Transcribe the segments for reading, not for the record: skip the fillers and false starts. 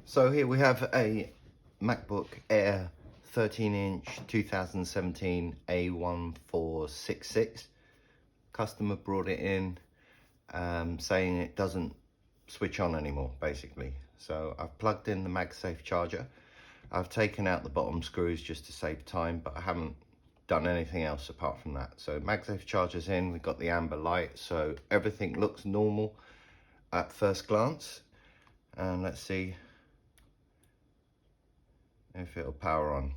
So here we have a MacBook Air 13-inch 2017 A1466. Customer brought it in saying it doesn't switch on anymore, basically. So I've plugged in the MagSafe charger. I've taken out the bottom screws just to save time, but I haven't done anything else apart from that. So MagSafe charger's in, we've got the amber light, so everything looks normal at first glance. And let's see if it'll power on.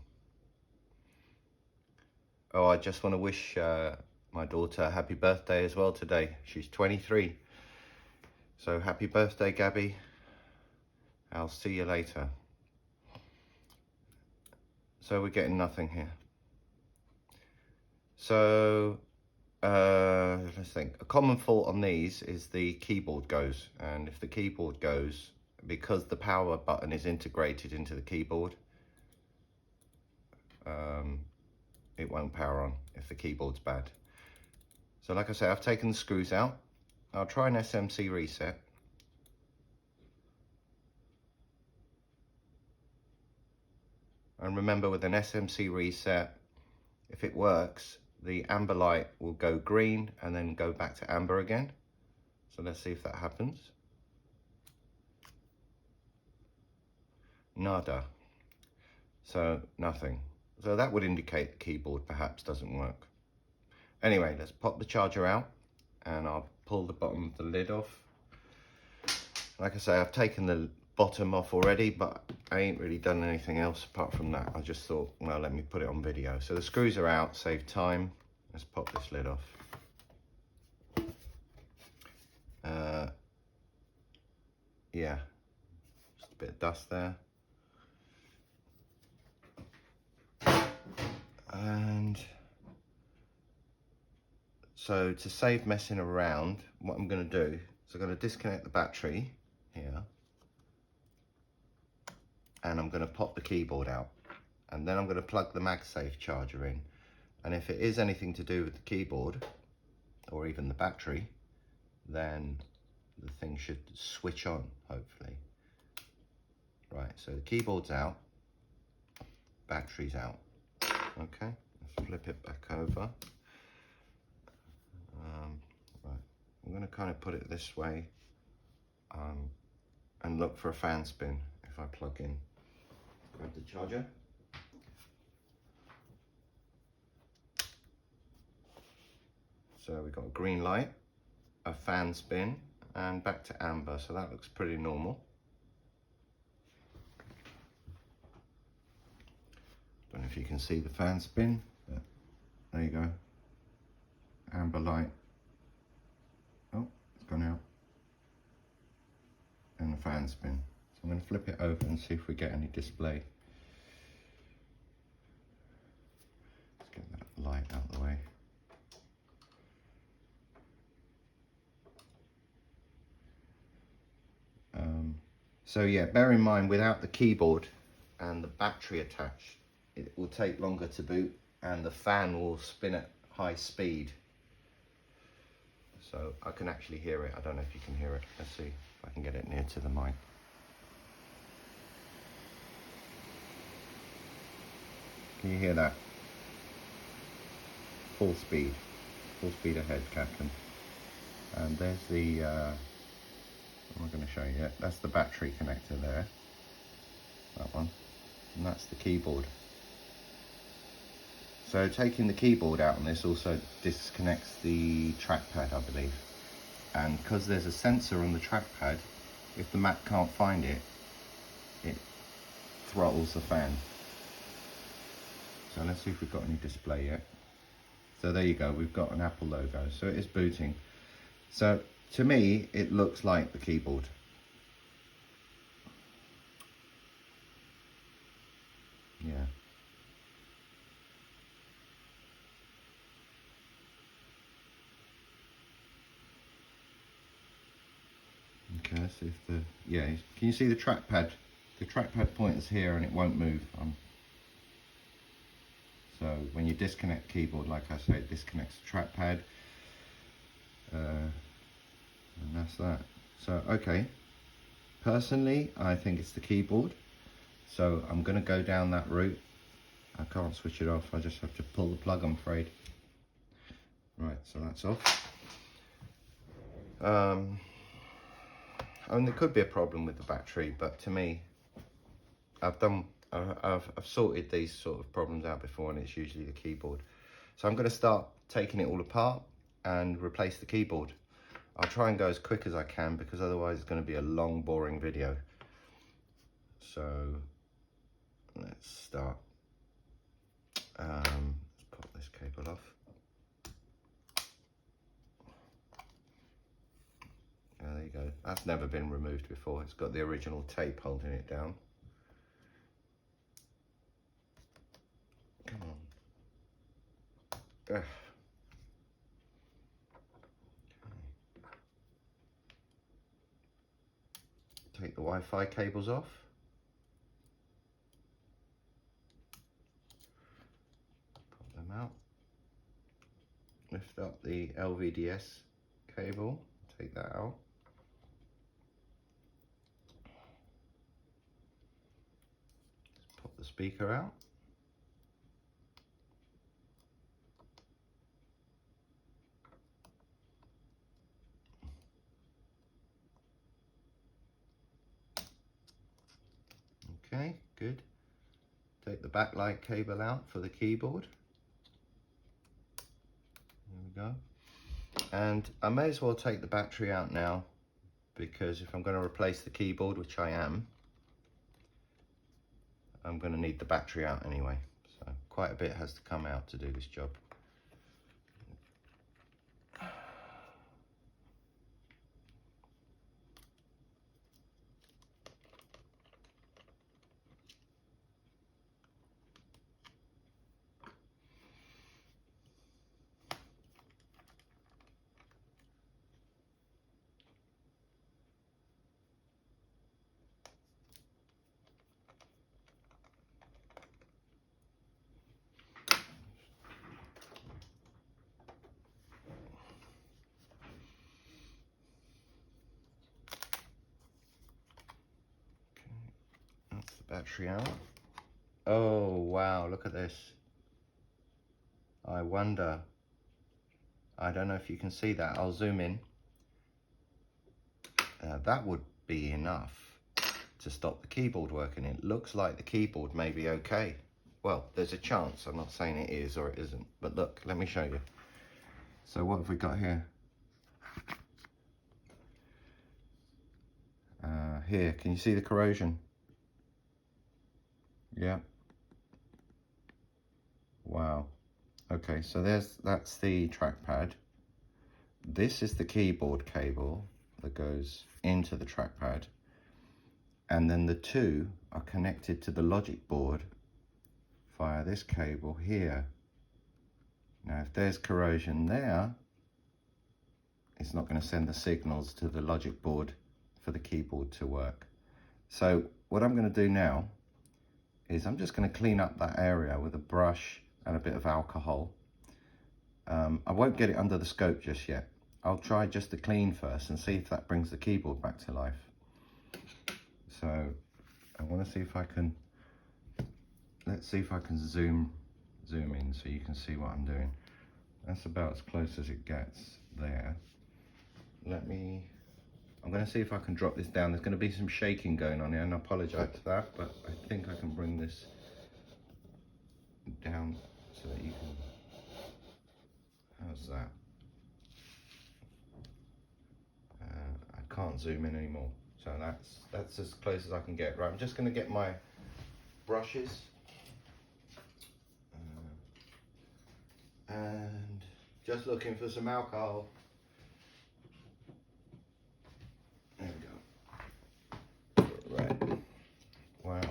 Oh, I just want to wish my daughter a happy birthday as well today. She's 23. So happy birthday, Gabby. I'll see you later. So we're getting nothing here. So let's think. A common fault on these is the keyboard goes. And if the keyboard goes, because the power button is integrated into the keyboard, it won't power on if the keyboard's bad. So like I say, I've taken the screws out. I'll try an SMC reset. And remember, with an SMC reset, if it works, the amber light will go green and then go back to amber again. So let's see if that happens. Nada. So nothing. So that would indicate the keyboard perhaps doesn't work. Anyway, let's pop the charger out and I'll pull the bottom of the lid off. Like I say, I've taken the bottom off already, but I ain't really done anything else apart from that. I just thought, well, let me put it on video. So the screws are out, save time. Let's pop this lid off. Yeah, just a bit of dust there. And so to save messing around, what I'm going to do is I'm going to disconnect the battery here, and I'm going to pop the keyboard out, and then I'm going to plug the MagSafe charger in. And if it is anything to do with the keyboard or even the battery, then the thing should switch on, hopefully. Right, so the keyboard's out, battery's out. Okay, let's flip it back over. Right, I'm going to kind of put it this way and look for a fan spin if I plug in. Grab the charger. So we've got a green light, a fan spin, and back to amber, so that looks pretty normal. Don't know if you can see the fan spin, but there you go. Amber light. Oh, it's gone out. And the fan spin. So I'm going to flip it over and see if we get any display. Let's get that light out of the way. So yeah, bear in mind, without the keyboard and the battery attached, it will take longer to boot and the fan will spin at high speed. So I can actually hear it. I don't know if you can hear it. Let's see if I can get it near to the mic. Can you hear that? Full speed ahead, Captain. And there's the, I'm not going to show you yet. That's the battery connector there, that one, and that's the keyboard. So taking the keyboard out on this also disconnects the trackpad, I believe. And because there's a sensor on the trackpad, if the Mac can't find it, it throttles the fan. So let's see if we've got any display yet. So there you go, we've got an Apple logo. So it is booting. So to me, it looks like the keyboard. Yeah. Okay, let's see if the, yeah, can you see the trackpad? The trackpad pointer's here and it won't move. So when you disconnect the keyboard, like I say, it disconnects the trackpad. And that's that. So, okay. Personally, I think it's the keyboard, so I'm going to go down that route. I can't switch it off, I just have to pull the plug, I'm afraid. Right, so that's off. I mean, there could be a problem with the battery, but to me, I've sorted these sort of problems out before, and it's usually the keyboard. So I'm going to start taking it all apart and replace the keyboard. I'll try and go as quick as I can, because otherwise it's going to be a long, boring video. So let's start. Let's pop this cable off. There you go. That's never been removed before. It's got the original tape holding it down. Come on. Ugh. Take the Wi-Fi cables off. Pop them out. Lift up the LVDS cable. Take that out. Pop the speaker out. Okay, good. Take the backlight cable out for the keyboard. There we go. And I may as well take the battery out now, because if I'm going to replace the keyboard, which I am, I'm going to need the battery out anyway. So quite a bit has to come out to do this job. Battery out. Oh wow, look at this. I wonder, I don't know if you can see that. I'll zoom in. That would be enough to stop the keyboard working. It looks like the keyboard may be okay. Well, there's a chance. I'm not saying it is or it isn't, but look, let me show you. So what have we got here? Here, can you see the corrosion? Yeah. Wow. Okay, so that's the trackpad. This is the keyboard cable that goes into the trackpad. And then the two are connected to the logic board via this cable here. Now, if there's corrosion there, it's not going to send the signals to the logic board for the keyboard to work. So what I'm going to do now is I'm just going to clean up that area with a brush and a bit of alcohol. I won't get it under the scope just yet. I'll try just to clean first and see if that brings the keyboard back to life. So I want to see if I can, let's see if I can zoom in so you can see what I'm doing. That's about as close as it gets there. I'm going to see if I can drop this down. There's going to be some shaking going on here, and I apologise for that, but I think I can bring this down so that you can, how's that? I can't zoom in anymore, so that's as close as I can get. Right, I'm just going to get my brushes and just looking for some alcohol. There we go. Right. Wow.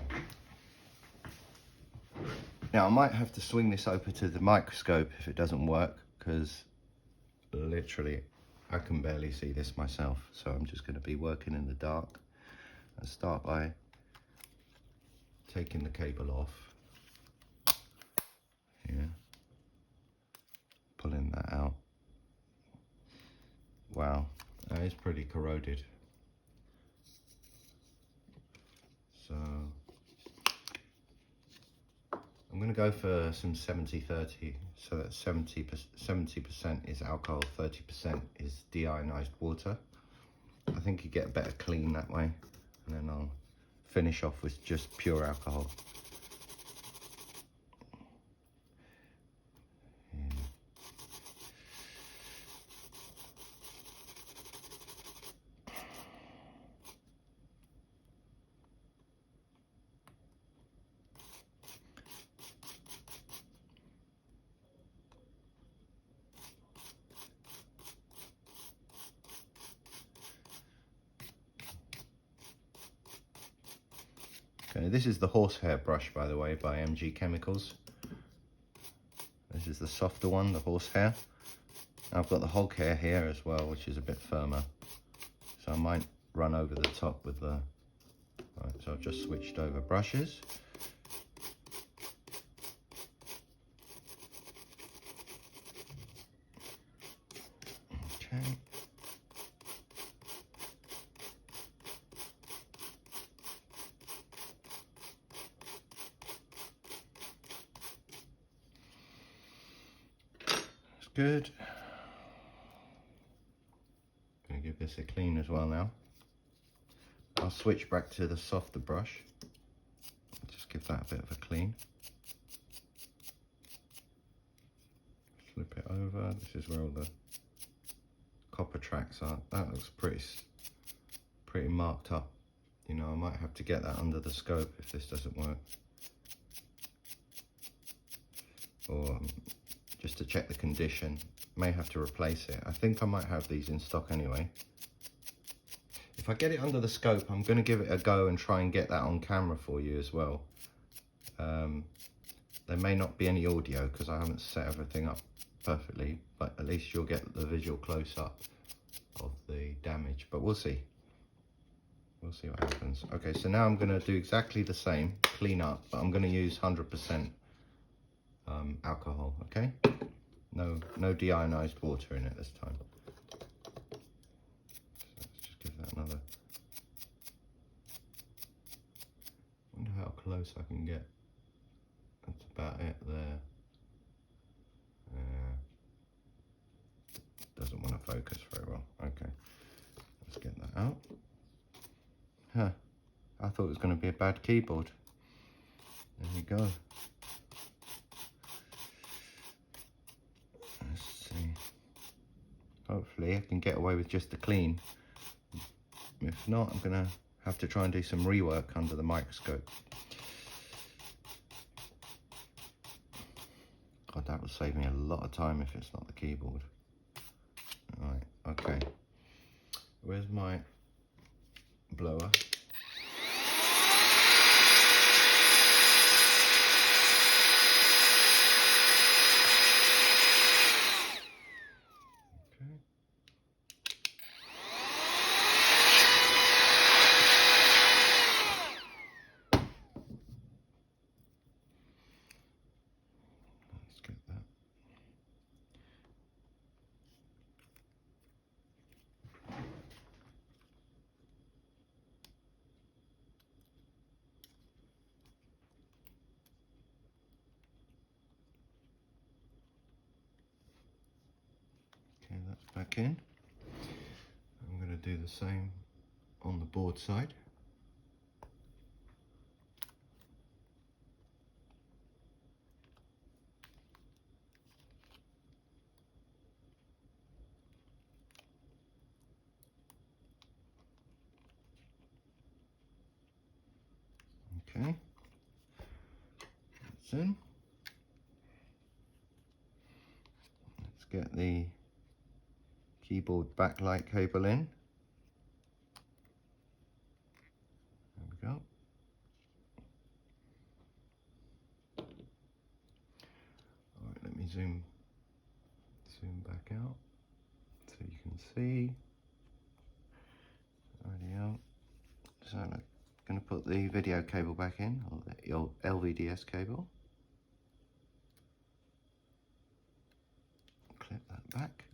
Now I might have to swing this over to the microscope if it doesn't work, because literally I can barely see this myself. So I'm just going to be working in the dark and start by taking the cable off. Yeah. Pulling that out. Wow, that is pretty corroded. going to go for some 70-30, so that 70% is alcohol, 30% is deionized water. I think you get a better clean that way, and then I'll finish off with just pure alcohol. Okay, this is the horsehair brush, by the way, by MG Chemicals. This is the softer one, the horsehair. I've got the hog hair here as well, which is a bit firmer. So I might run over the top with the... Right, so I've just switched over brushes. Okay. Good. Gonna give this a clean as well now. I'll switch back to the softer brush. Just give that a bit of a clean. Flip it over. This is where all the copper tracks are. That looks pretty marked up. You know, I might have to get that under the scope if this doesn't work. Or just to check the condition, may have to replace it. I think I might have these in stock anyway. If I get it under the scope, I'm going to give it a go and try and get that on camera for you as well. There may not be any audio because I haven't set everything up perfectly, but at least you'll get the visual close-up of the damage, but we'll see. We'll see what happens. Okay, so now I'm going to do exactly the same, clean up, but I'm going to use 100% alcohol, okay? No deionized water in it this time. So let's just give that another... Wonder how close I can get. That's about it there. Doesn't want to focus very well. Okay, let's get that out. Huh, I thought it was going to be a bad keyboard. There you go. Let's see. Hopefully I can get away with just the clean. If not, I'm going to have to try and do some rework under the microscope. God, that would save me a lot of time if it's not the keyboard. Right, okay. Where's my blower? Okay, that's back in. I'm going to do the same on the board side. Okay, that's in. Let's get the keyboard backlight cable in. There we go. All right, let me zoom back out so you can see. Already out. So I'm going to put the video cable back in, or the old LVDS cable. Clip that back.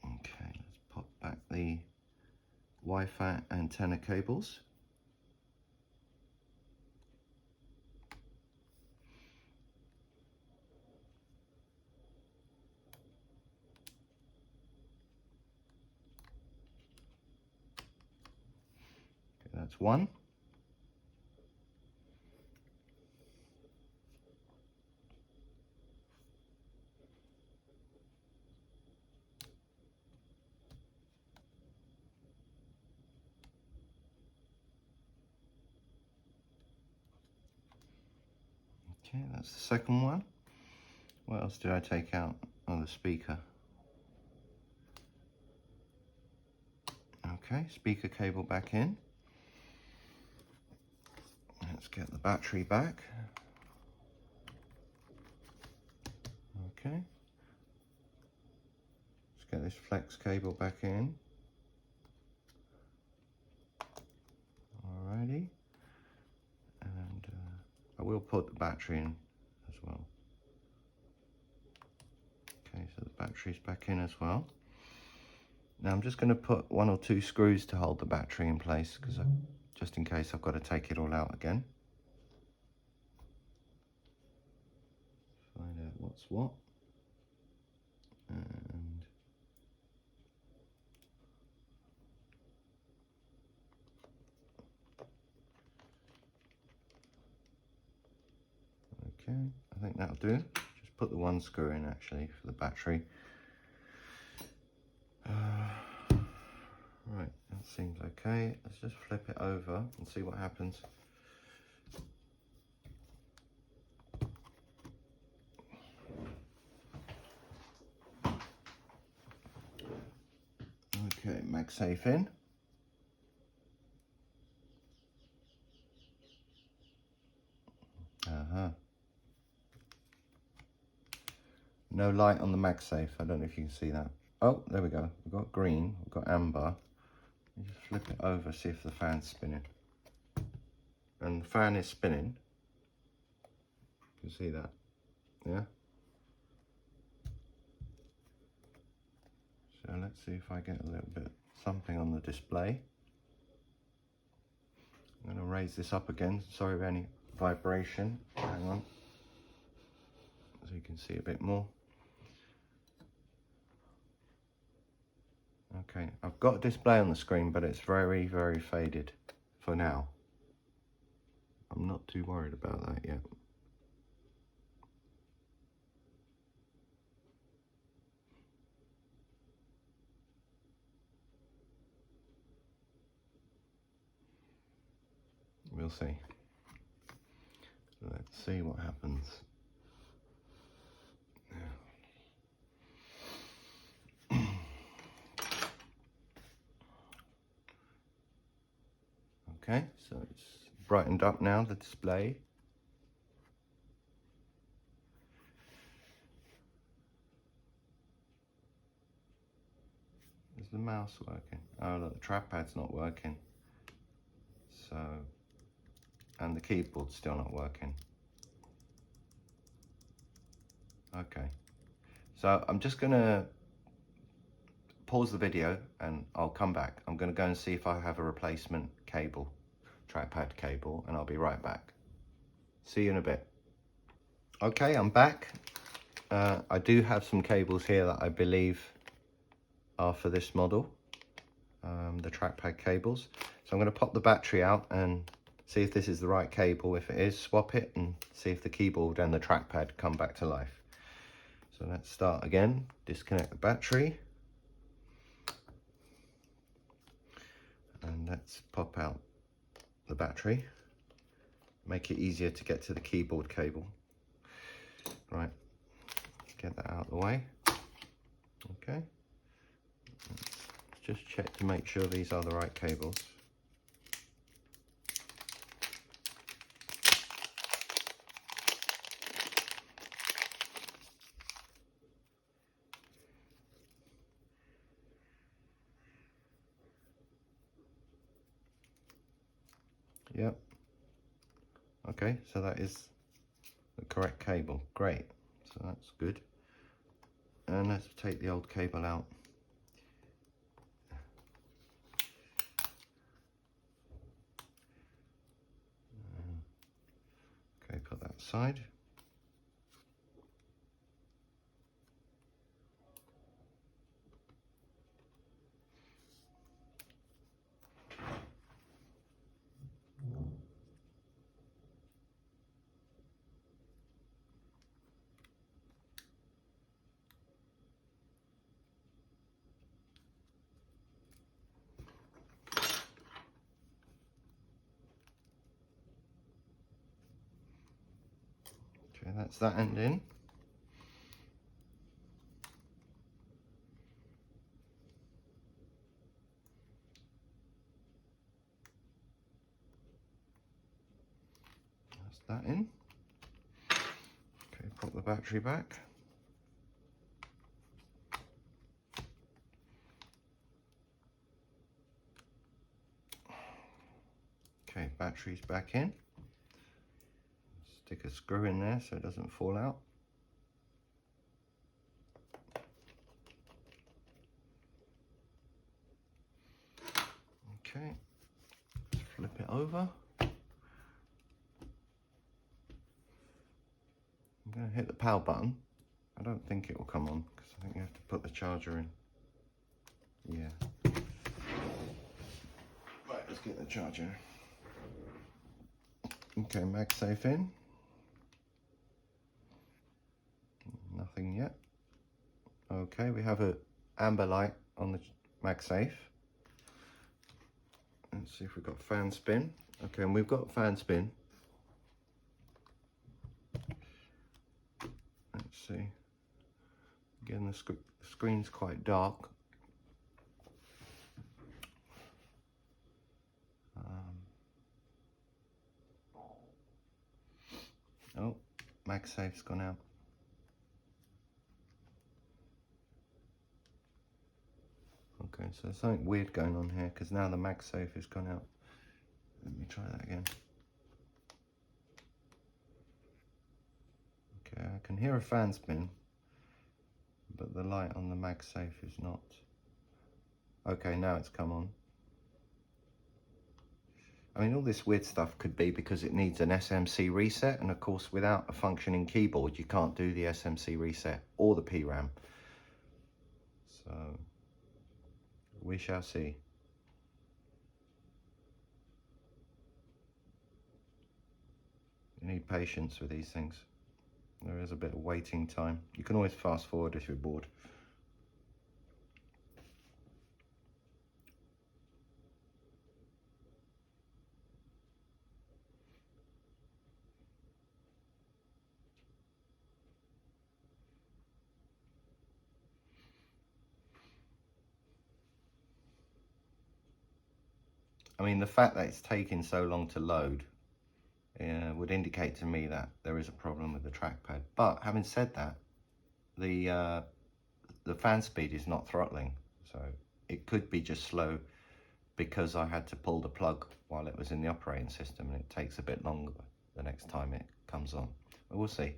Okay, let's pop back the Wi-Fi antenna cables. that's one. Okay, that's the second one. What else did I take out? Oh, the speaker. Okay, speaker cable back in. Let's get the battery back. Okay. Let's get this flex cable back in. Alrighty. And I will put the battery in as well. Okay, so the battery's back in as well. Now I'm just going to put 1 or 2 screws to hold the battery in place, because just in case I've got to take it all out again. Find out what's what. And okay, I think that'll do. Just put the 1 screw in actually for the battery. Right, that seems okay. Let's just flip it over and see what happens. Okay, MagSafe in. No light on the MagSafe. I don't know if you can see that. Oh, there we go. We've got green, we've got amber. You just flip it over, see if the fan's spinning. And the fan is spinning. You can see that, yeah? So let's see if I get a little bit something on the display. I'm going to raise this up again. Sorry of any vibration. Hang on. So you can see a bit more. Okay, I've got a display on the screen, but it's very, very faded for now. I'm not too worried about that yet. We'll see. Let's see what happens. Okay, so it's brightened up now, the display. Is the mouse working? Oh look, the trackpad's not working. So, and the keyboard's still not working. Okay, so I'm just gonna pause the video and I'll come back. I'm gonna go and see if I have a replacement cable, trackpad cable, and I'll be right back. See you in a bit. Okay, I'm back. I do have some cables here that I believe are for this model, the trackpad cables. So I'm going to pop the battery out and see if this is the right cable. If it is, swap it and see if the keyboard and the trackpad come back to life. So let's start again. Disconnect the battery. And let's pop out the battery. Make it easier to get to the keyboard cable. Right, let's get that out of the way. Okay. Let's just check to make sure these are the right cables. Yep. Okay, so that is the correct cable. Great. So that's good. And let's take the old cable out. Okay, put that aside. that's that end in. That's that in. Okay, pop the battery back. Okay, battery's back in. Stick a screw in there so it doesn't fall out. Okay, flip it over. I'm going to hit the power button. I don't think it will come on because I think you have to put the charger in. Yeah. Right, let's get the charger. Okay, MagSafe in. Nothing yet. Okay, we have a amber light on the MagSafe. Let's see if we've got fan spin. Okay, and we've got fan spin. Let's see. Again, the screen's quite dark. Oh, MagSafe's gone out. Okay, so there's something weird going on here because now the MagSafe has gone out. Let me try that again. Okay, I can hear a fan spin, but the light on the MagSafe is not. Okay, now it's come on. I mean, all this weird stuff could be because it needs an SMC reset, and of course, without a functioning keyboard, you can't do the SMC reset or the PRAM. So, we shall see. You need patience with these things. There is a bit of waiting time. You can always fast forward if you're bored. I mean, the fact that it's taking so long to load would indicate to me that there is a problem with the trackpad. But having said that, the fan speed is not throttling, so it could be just slow because I had to pull the plug while it was in the operating system, and it takes a bit longer the next time it comes on. But we'll see.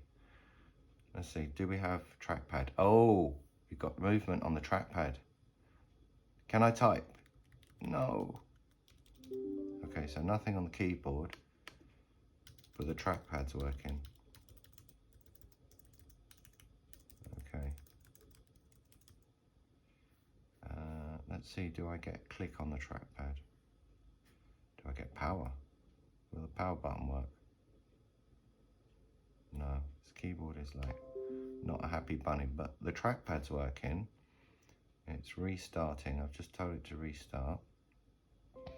Let's see, do we have trackpad? Oh, we've got movement on the trackpad. Can I type? No. Okay, so nothing on the keyboard, but the trackpad's working. Okay. Let's see, do I get click on the trackpad? Do I get power? Will the power button work? No, this keyboard is like not a happy bunny, but the trackpad's working. It's restarting. I've just told it to restart. What's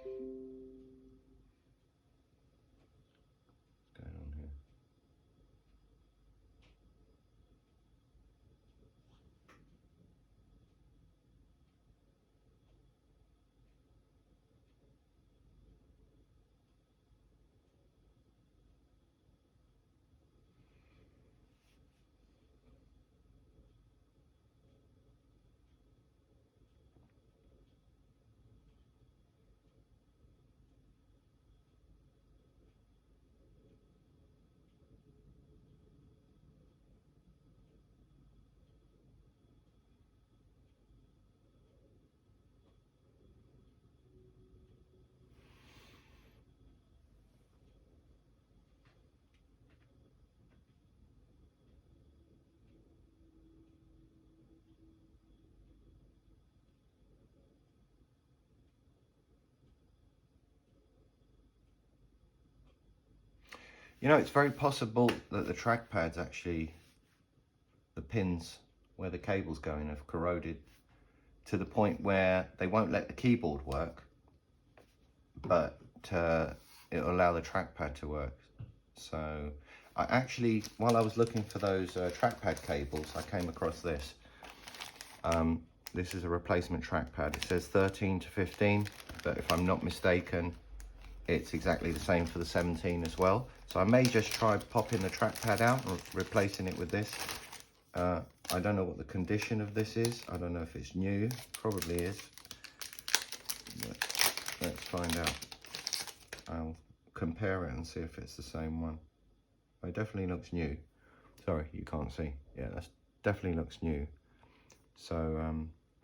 going on here? You know, it's very possible that the trackpad's actually, the pins where the cable's going have corroded to the point where they won't let the keyboard work, but it'll allow the trackpad to work. So, I actually, while I was looking for those trackpad cables, I came across this. This is a replacement trackpad. It says 13 to 15, but if I'm not mistaken, it's exactly the same for the 17 as well. So I may just try popping the trackpad out and replacing it with this. I don't know what the condition of this is. I don't know if it's new. Probably is. But let's find out. I'll compare it and see if it's the same one. It definitely looks new. Sorry, you can't see. Yeah, that definitely looks new. So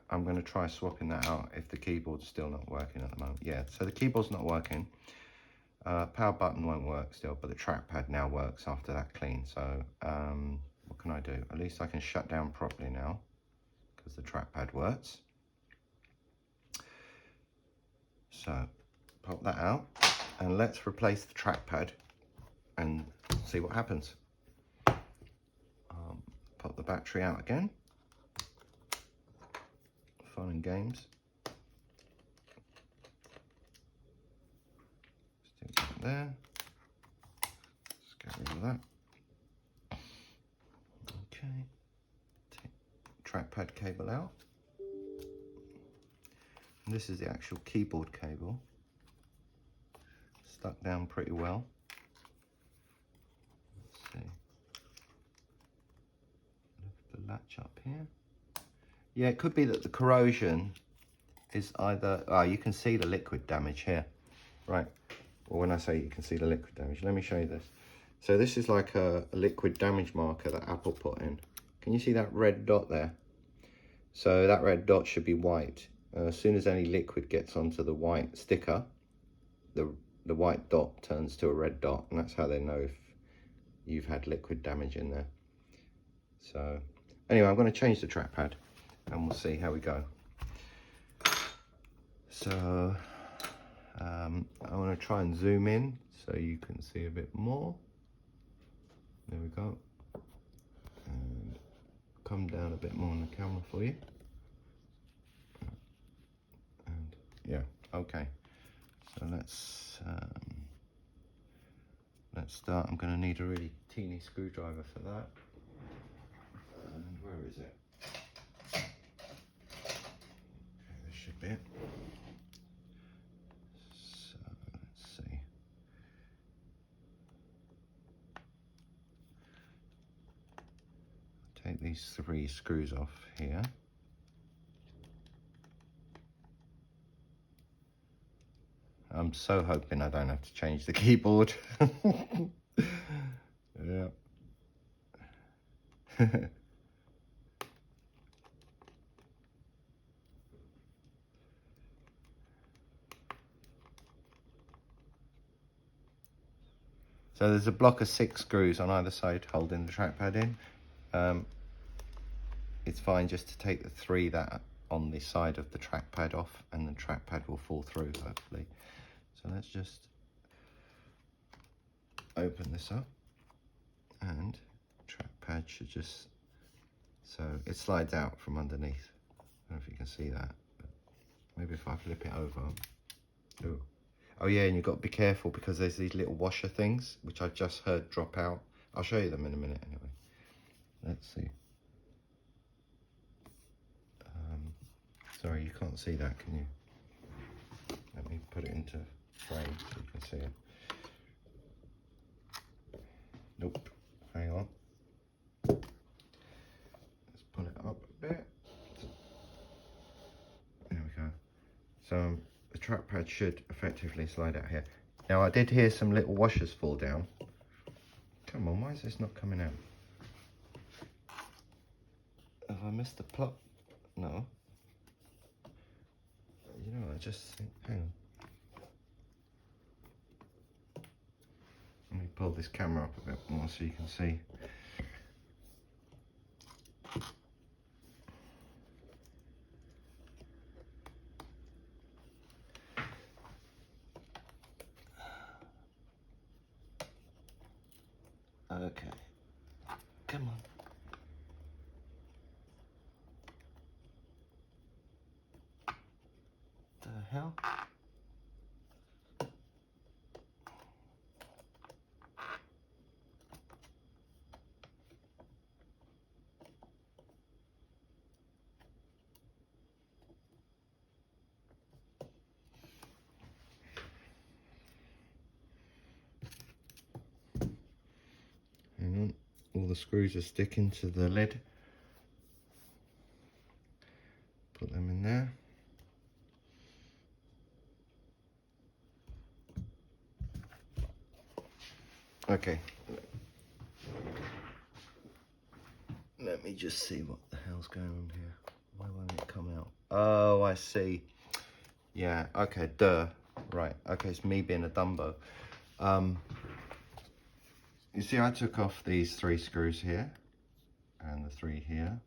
I'm going to try swapping that out if the keyboard's still not working at the moment. Yeah, so the keyboard's not working. Power button won't work still, but the trackpad now works after that clean. So what can I do? At least I can shut down properly now because the trackpad works. So pop that out and let's replace the trackpad and see what happens. Pop the battery out again. Fun and games. Stick that there. Let's get rid of that. Okay. Take trackpad cable out. And this is the actual keyboard cable. Stuck down pretty well. Let's see. Lift the latch up here. Yeah, it could be that the corrosion is either, you can see the liquid damage here. Right, well when I say you can see the liquid damage, let me show you this. So this is like a liquid damage marker that Apple put in. Can you see that red dot there? So that red dot should be white. As soon as any liquid gets onto the white sticker, the white dot turns to a red dot, and that's how they know if you've had liquid damage in there. So anyway, I'm going to change the trackpad and we'll see how we go. So I want to try and zoom in so you can see a bit more. There we go. And come down a bit more on the camera for you. And yeah, okay. So let's start. I'm going to need a really teeny screwdriver for that. And where is it? Okay, this should be it. So let's see. Take these 3 screws off here. I'm so hoping I don't have to change the keyboard. Yeah. So there's a block of 6 screws on either side holding the trackpad in. It's fine just to take the 3 that are on the side of the trackpad off, and the trackpad will fall through hopefully. So let's just open this up, and trackpad should just, so it slides out from underneath. I don't know if you can see that, but maybe if I flip it over. Ooh. Oh yeah, and you've got to be careful because there's these little washer things which I just heard drop out. I'll show you them in a minute anyway. Let's see. Sorry, you can't see that, can you? Let me put it into frame so you can see it. Nope, hang on. Let's pull it up a bit. There we go. So the trackpad should effectively slide out here. Now I did hear some little washers fall down. Come on, why is this not coming out? Have I missed the plot? No. You know, I just think, hang on. Let me pull this camera up a bit more so you can see. Okay, come on. The hell? all the screws are sticking to the lid. Put them in there. Okay. Let me just see what the hell's going on here. Why won't it come out? Oh, I see. Yeah, okay, duh. Right, okay, it's me being a Dumbo. You see, I took off these 3 screws here and the 3 here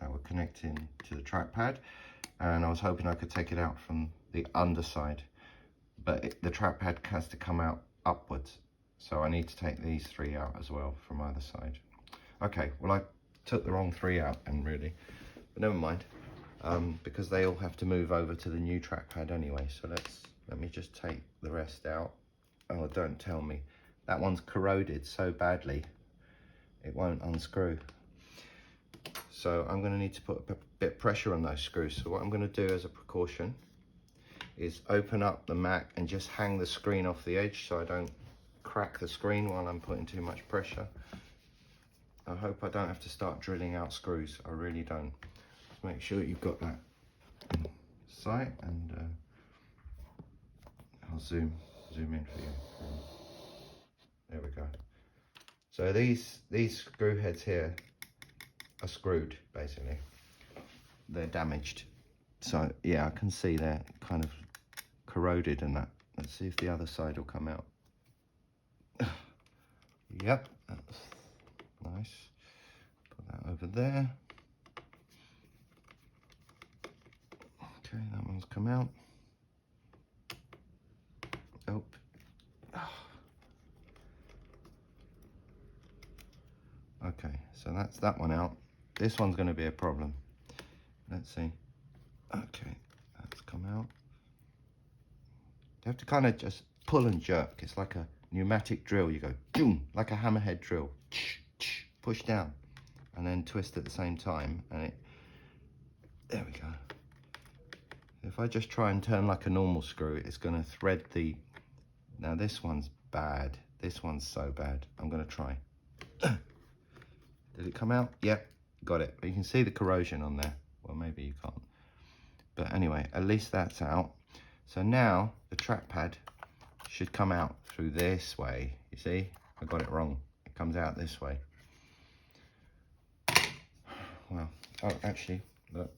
that were connecting to the trackpad, and I was hoping I could take it out from the underside, but the trackpad has to come out upwards, so I need to take these 3 out as well from either side. Okay, well, I took the wrong 3 out, and really, but never mind, because they all have to move over to the new trackpad anyway. So let me just take the rest out. Oh, don't tell me. That one's corroded so badly, it won't unscrew. So I'm going to need to put a bit of pressure on those screws. So what I'm going to do as a precaution is open up the Mac and just hang the screen off the edge so I don't crack the screen while I'm putting too much pressure. I hope I don't have to start drilling out screws. I really don't. Just make sure you've got that in sight, and I'll zoom in for you. There we go. So these screw heads here are screwed, basically. They're damaged. So yeah, I can see they're kind of corroded and that. Let's see if the other side will come out. Yep, that's nice. Put that over there. Okay, that one's come out. Oh. Okay, so that's that one out. This one's going to be a problem. Let's see. Okay, that's come out. You have to kind of just pull and jerk. It's like a pneumatic drill. You go boom, like a hammerhead drill. Push down and then twist at the same time, and it, there we go. If I just try and turn like a normal screw, it's going to thread the, now this one's bad. This one's so bad. I'm going to try. Did it come out? Yep, got it. But you can see the corrosion on there. Well, maybe you can't. But anyway, at least that's out. So now the trackpad should come out through this way. You see, I got it wrong. It comes out this way. Well, oh, actually, look.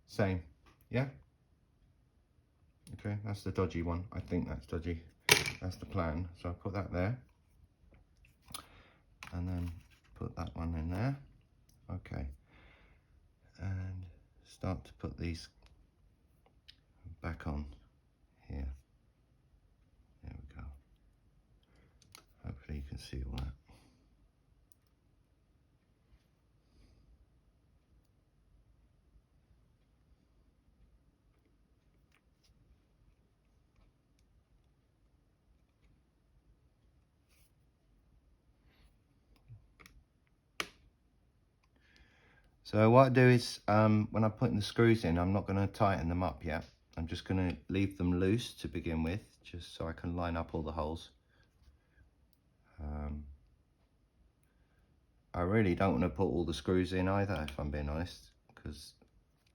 Same, yeah? Okay, that's the dodgy one. I think that's dodgy. That's the plan. So I'll put that there. And then put that one in there. Okay. And start to put these back on here. There we go. Hopefully you can see all that. So what I do is, when I'm putting the screws in, I'm not going to tighten them up yet. I'm just going to leave them loose to begin with, just so I can line up all the holes. I really don't want to put all the screws in either, if I'm being honest, because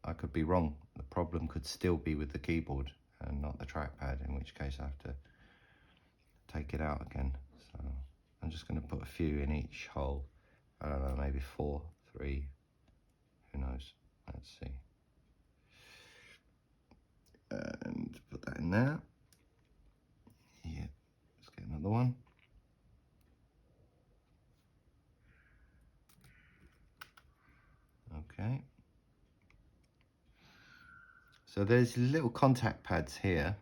I could be wrong. The problem could still be with the keyboard and not the trackpad, in which case I have to take it out again. So I'm just going to put a few in each hole. I don't know, maybe 4, 3, who knows? Let's see. And put that in there. Yeah, let's get another one. Okay. So there's little contact pads here,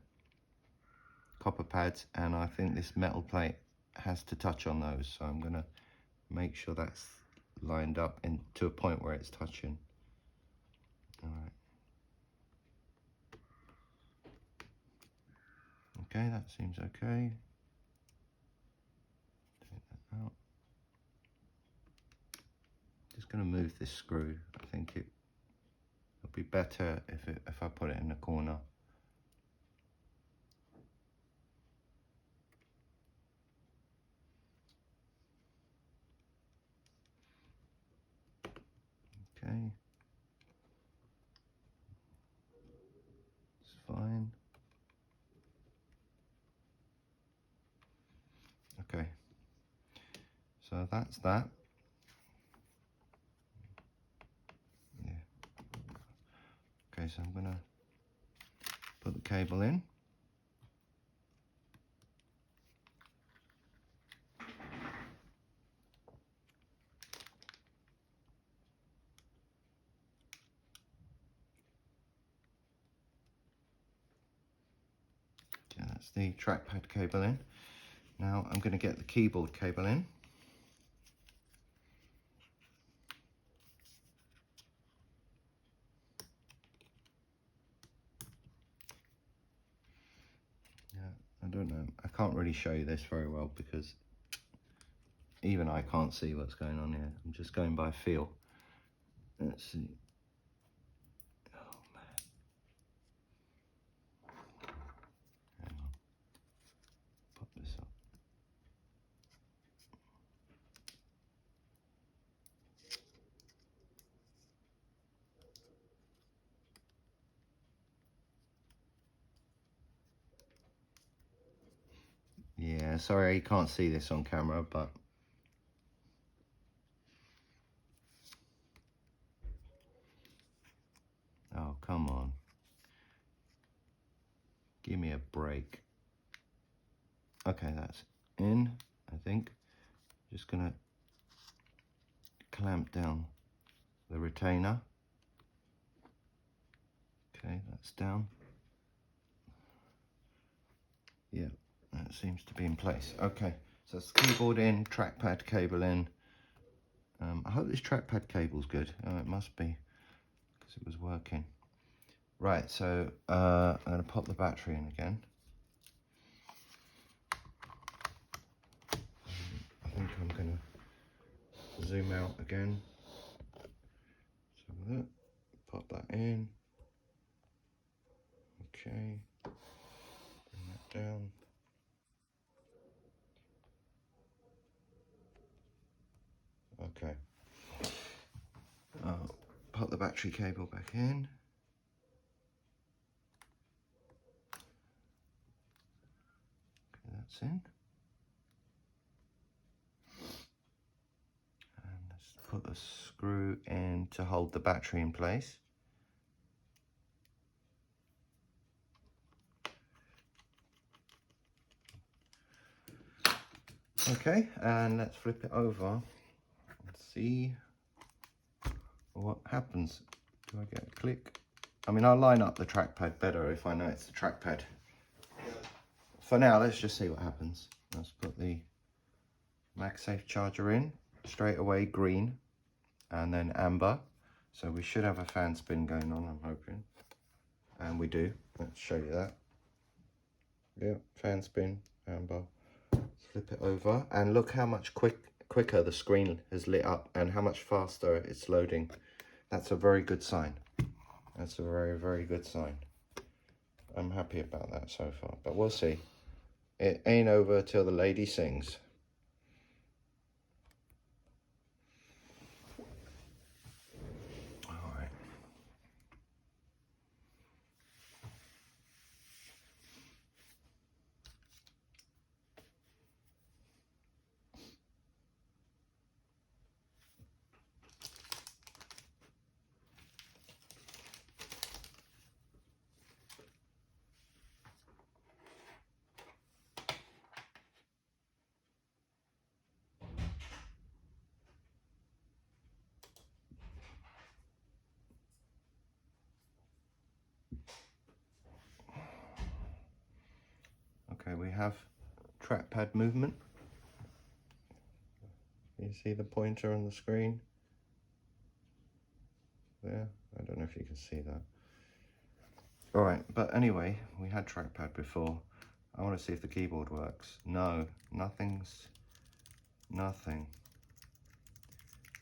copper pads, and I think this metal plate has to touch on those. So I'm going to make sure that's lined up to a point where it's touching. All right. Okay, that seems okay. Take that out. Just going to move this screw. I think it'll be better if I put it in the corner. Okay. It's fine. Okay. So that's that. Yeah. Okay, so I'm gonna put the cable in. Okay, that's the trackpad cable in. Now I'm going to get the keyboard cable in. Yeah, I don't know. I can't really show you this very well because even I can't see what's going on here. I'm just going by feel. Let's see. Oh man. Hang on. Pop this up. Yeah, sorry you can't see this on camera, but oh, come on. Give me a break. Okay, that's in, I think. Just gonna clamp down the retainer. Okay, that's down. Yeah, that seems to be in place. Okay, so it's keyboard in, trackpad cable in. I hope this trackpad cable's good. Oh, it must be, because it was working. Right, so I'm going to pop the battery in again. I think I'm going to zoom out again. So pop that in. Okay, bring that down. Okay, pop the battery cable back in. Okay, that's in. And let's put a screw in to hold the battery in place. Okay, and let's flip it over and see what happens. Do I get a click? I mean, I'll line up the trackpad better if I know it's the trackpad. For now, let's just see what happens. Let's put the MagSafe charger in. Straight away green and then amber. So we should have a fan spin going on, I'm hoping. And we do. Let's show you that. Yeah, fan spin, amber. Flip it over and look how much quicker the screen has lit up and how much faster it's loading. That's a very good sign. That's a very, very good sign. I'm happy about that so far, but we'll see. It ain't over till the lady sings. All right. Okay, we have trackpad movement. You see the pointer on the screen? There, I don't know if you can see that. All right, but anyway, we had trackpad before. I want to see if the keyboard works. No, nothing.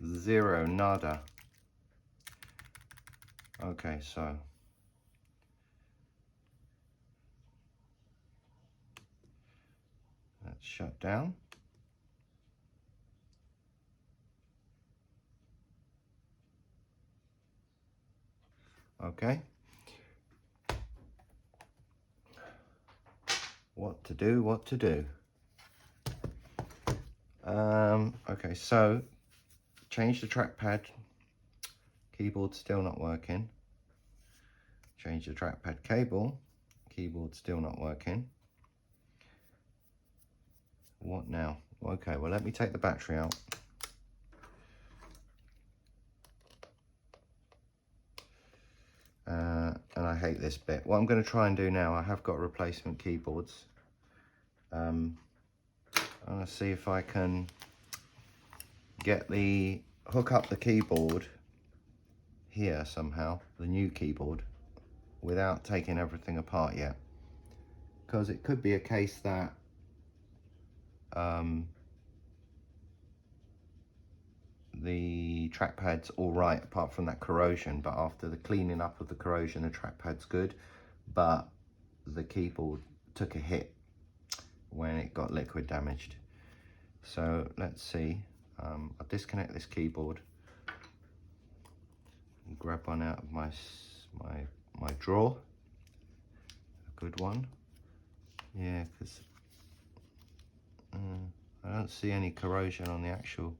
Zero, nada. Okay, so that's shut down. Okay. What to do, what to do. Okay, so change the trackpad. Keyboard still not working. Change the trackpad cable. Keyboard still not working. What now? Okay, well, let me take the battery out. And I hate this bit. What I'm going to try and do now, I have got replacement keyboards. I'm going to see if I can hook up the keyboard here somehow, the new keyboard, without taking everything apart yet. Because it could be a case that the trackpad's all right apart from that corrosion, but after the cleaning up of the corrosion, the trackpad's good, but the keyboard took a hit when it got liquid damaged. So let's see. I'll disconnect this keyboard and grab one out of my drawer, a good one. Yeah, because I don't see any corrosion on the actual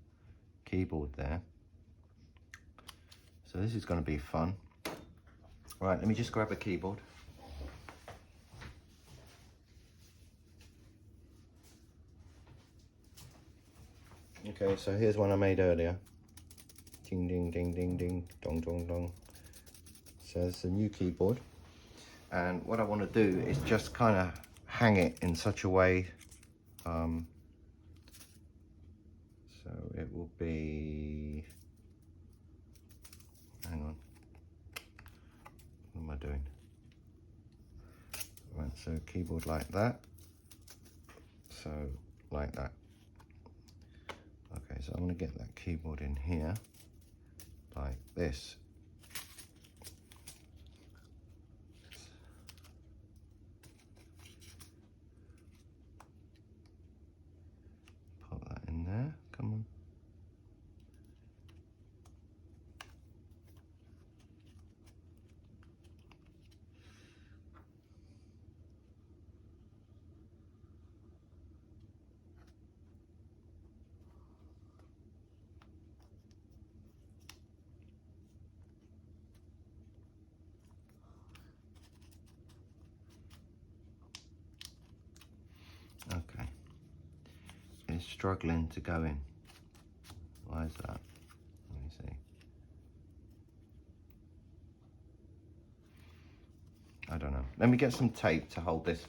keyboard there. So this is going to be fun. Right, let me just grab a keyboard. Okay, so here's one I made earlier. Ding, ding, ding, ding, ding, dong, dong, dong. So it's a new keyboard. And what I want to do is just kind of hang it in such a way. So it will be, hang on. What am I doing? Right, so keyboard like that. So like that. Okay, so I'm going to get that keyboard in here, like this. Put that in there, come on. Okay, it's struggling to go in. Why is that? Let me see. I don't know. Let me get some tape to hold this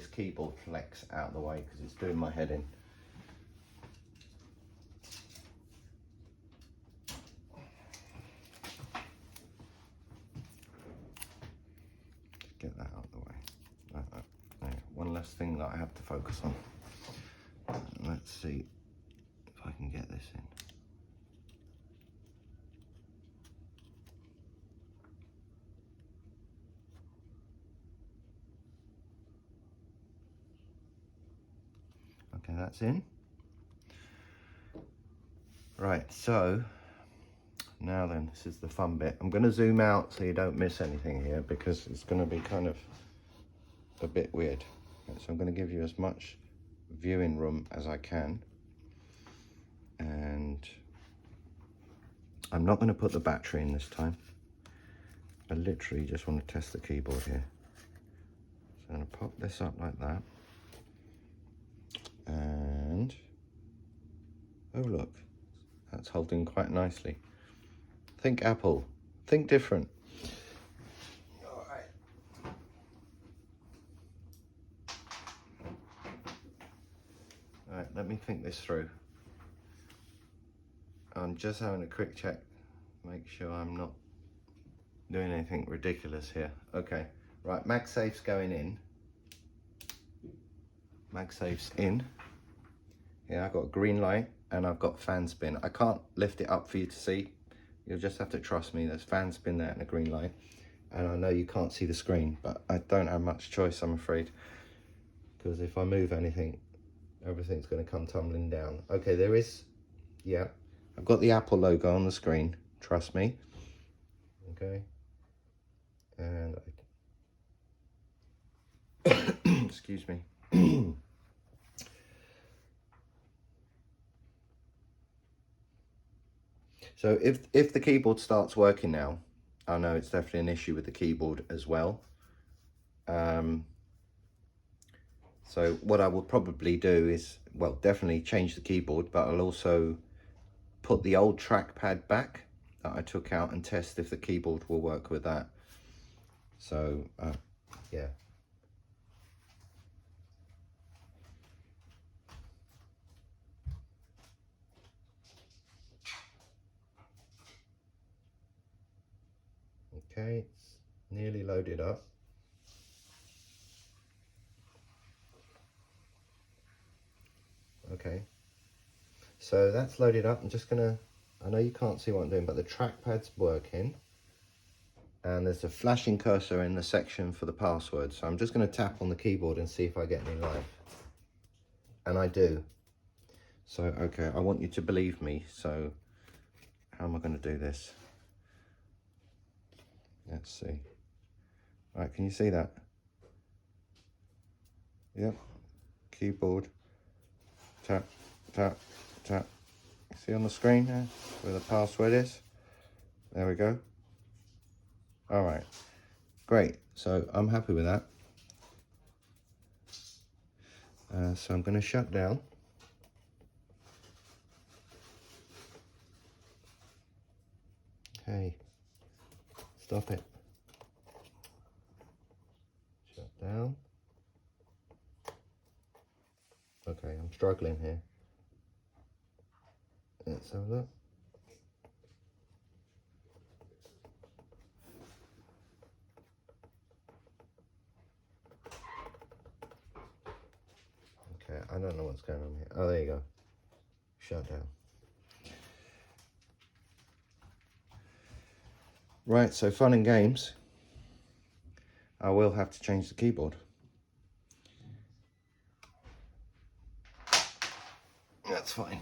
keyboard flex out of the way because it's doing my head in. Get that out of the way. There, one less thing that I have to focus on. Let's see if I can get this in. Okay, that's in. Right, so now then, this is the fun bit. I'm going to zoom out so you don't miss anything here because it's going to be kind of a bit weird. Right, so I'm going to give you as much viewing room as I can. And I'm not going to put the battery in this time. I literally just want to test the keyboard here. So I'm going to pop this up like that. And, oh look, that's holding quite nicely. Think Apple, think different. All right, let me think this through. I'm just having a quick check, make sure I'm not doing anything ridiculous here. Okay, right, MagSafe's going in. MagSafe's in. Yeah, I've got a green light and I've got fan spin. I can't lift it up for you to see. You'll just have to trust me. There's fan spin there and a green light. And I know you can't see the screen, but I don't have much choice, I'm afraid. Because if I move anything, everything's going to come tumbling down. Okay, there is, yeah. I've got the Apple logo on the screen, trust me. Okay. And excuse me. So if the keyboard starts working now, I know it's definitely an issue with the keyboard as well. So what I will probably do is, well, definitely change the keyboard, but I'll also put the old trackpad back that I took out and test if the keyboard will work with that. So yeah. Okay, it's nearly loaded up. Okay, so that's loaded up. I'm just gonna, I know you can't see what I'm doing, but the trackpad's working. And there's a flashing cursor in the section for the password. So I'm just gonna tap on the keyboard and see if I get any life. And I do. So, okay, I want you to believe me. So how am I gonna do this? Let's see. All right, can you see that? Yep, keyboard, tap, tap, tap. See on the screen there where the password is? There we go. All right, great. So I'm happy with that. So I'm going to shut down. Okay, stop it. Shut down. Okay, I'm struggling here. Let's have a look. Okay, I don't know what's going on here. Oh, there you go. Shut down. Right, so fun and games. I will have to change the keyboard. That's fine.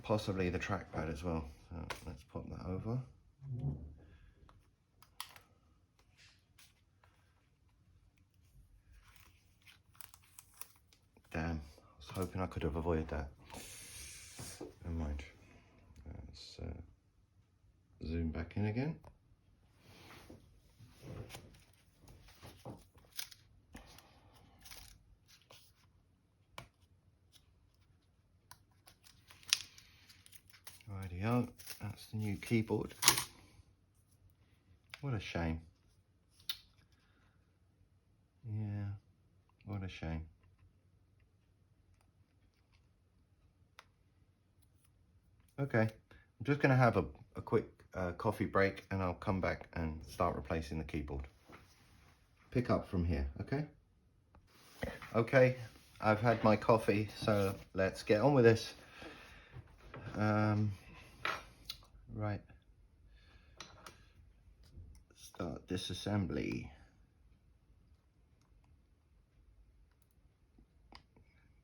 Possibly the trackpad as well. So let's pop that over. Damn, I was hoping I could have avoided that. Never mind. Let's zoom back in again. Rightio, that's the new keyboard. What a shame. Yeah, what a shame. Okay, I'm just going to have a quick coffee break and I'll come back and start replacing the keyboard. Pick up from here, okay? Okay, I've had my coffee, so let's get on with this. Right. Start disassembly.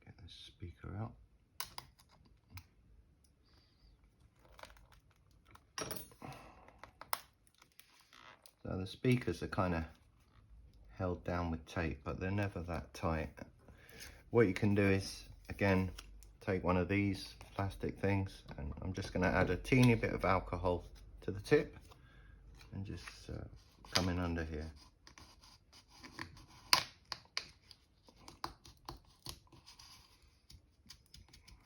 Get the speaker out. So the speakers are kind of held down with tape, but they're never that tight. What you can do is, again, take one of these plastic things, and I'm just going to add a teeny bit of alcohol to the tip and just come in under here.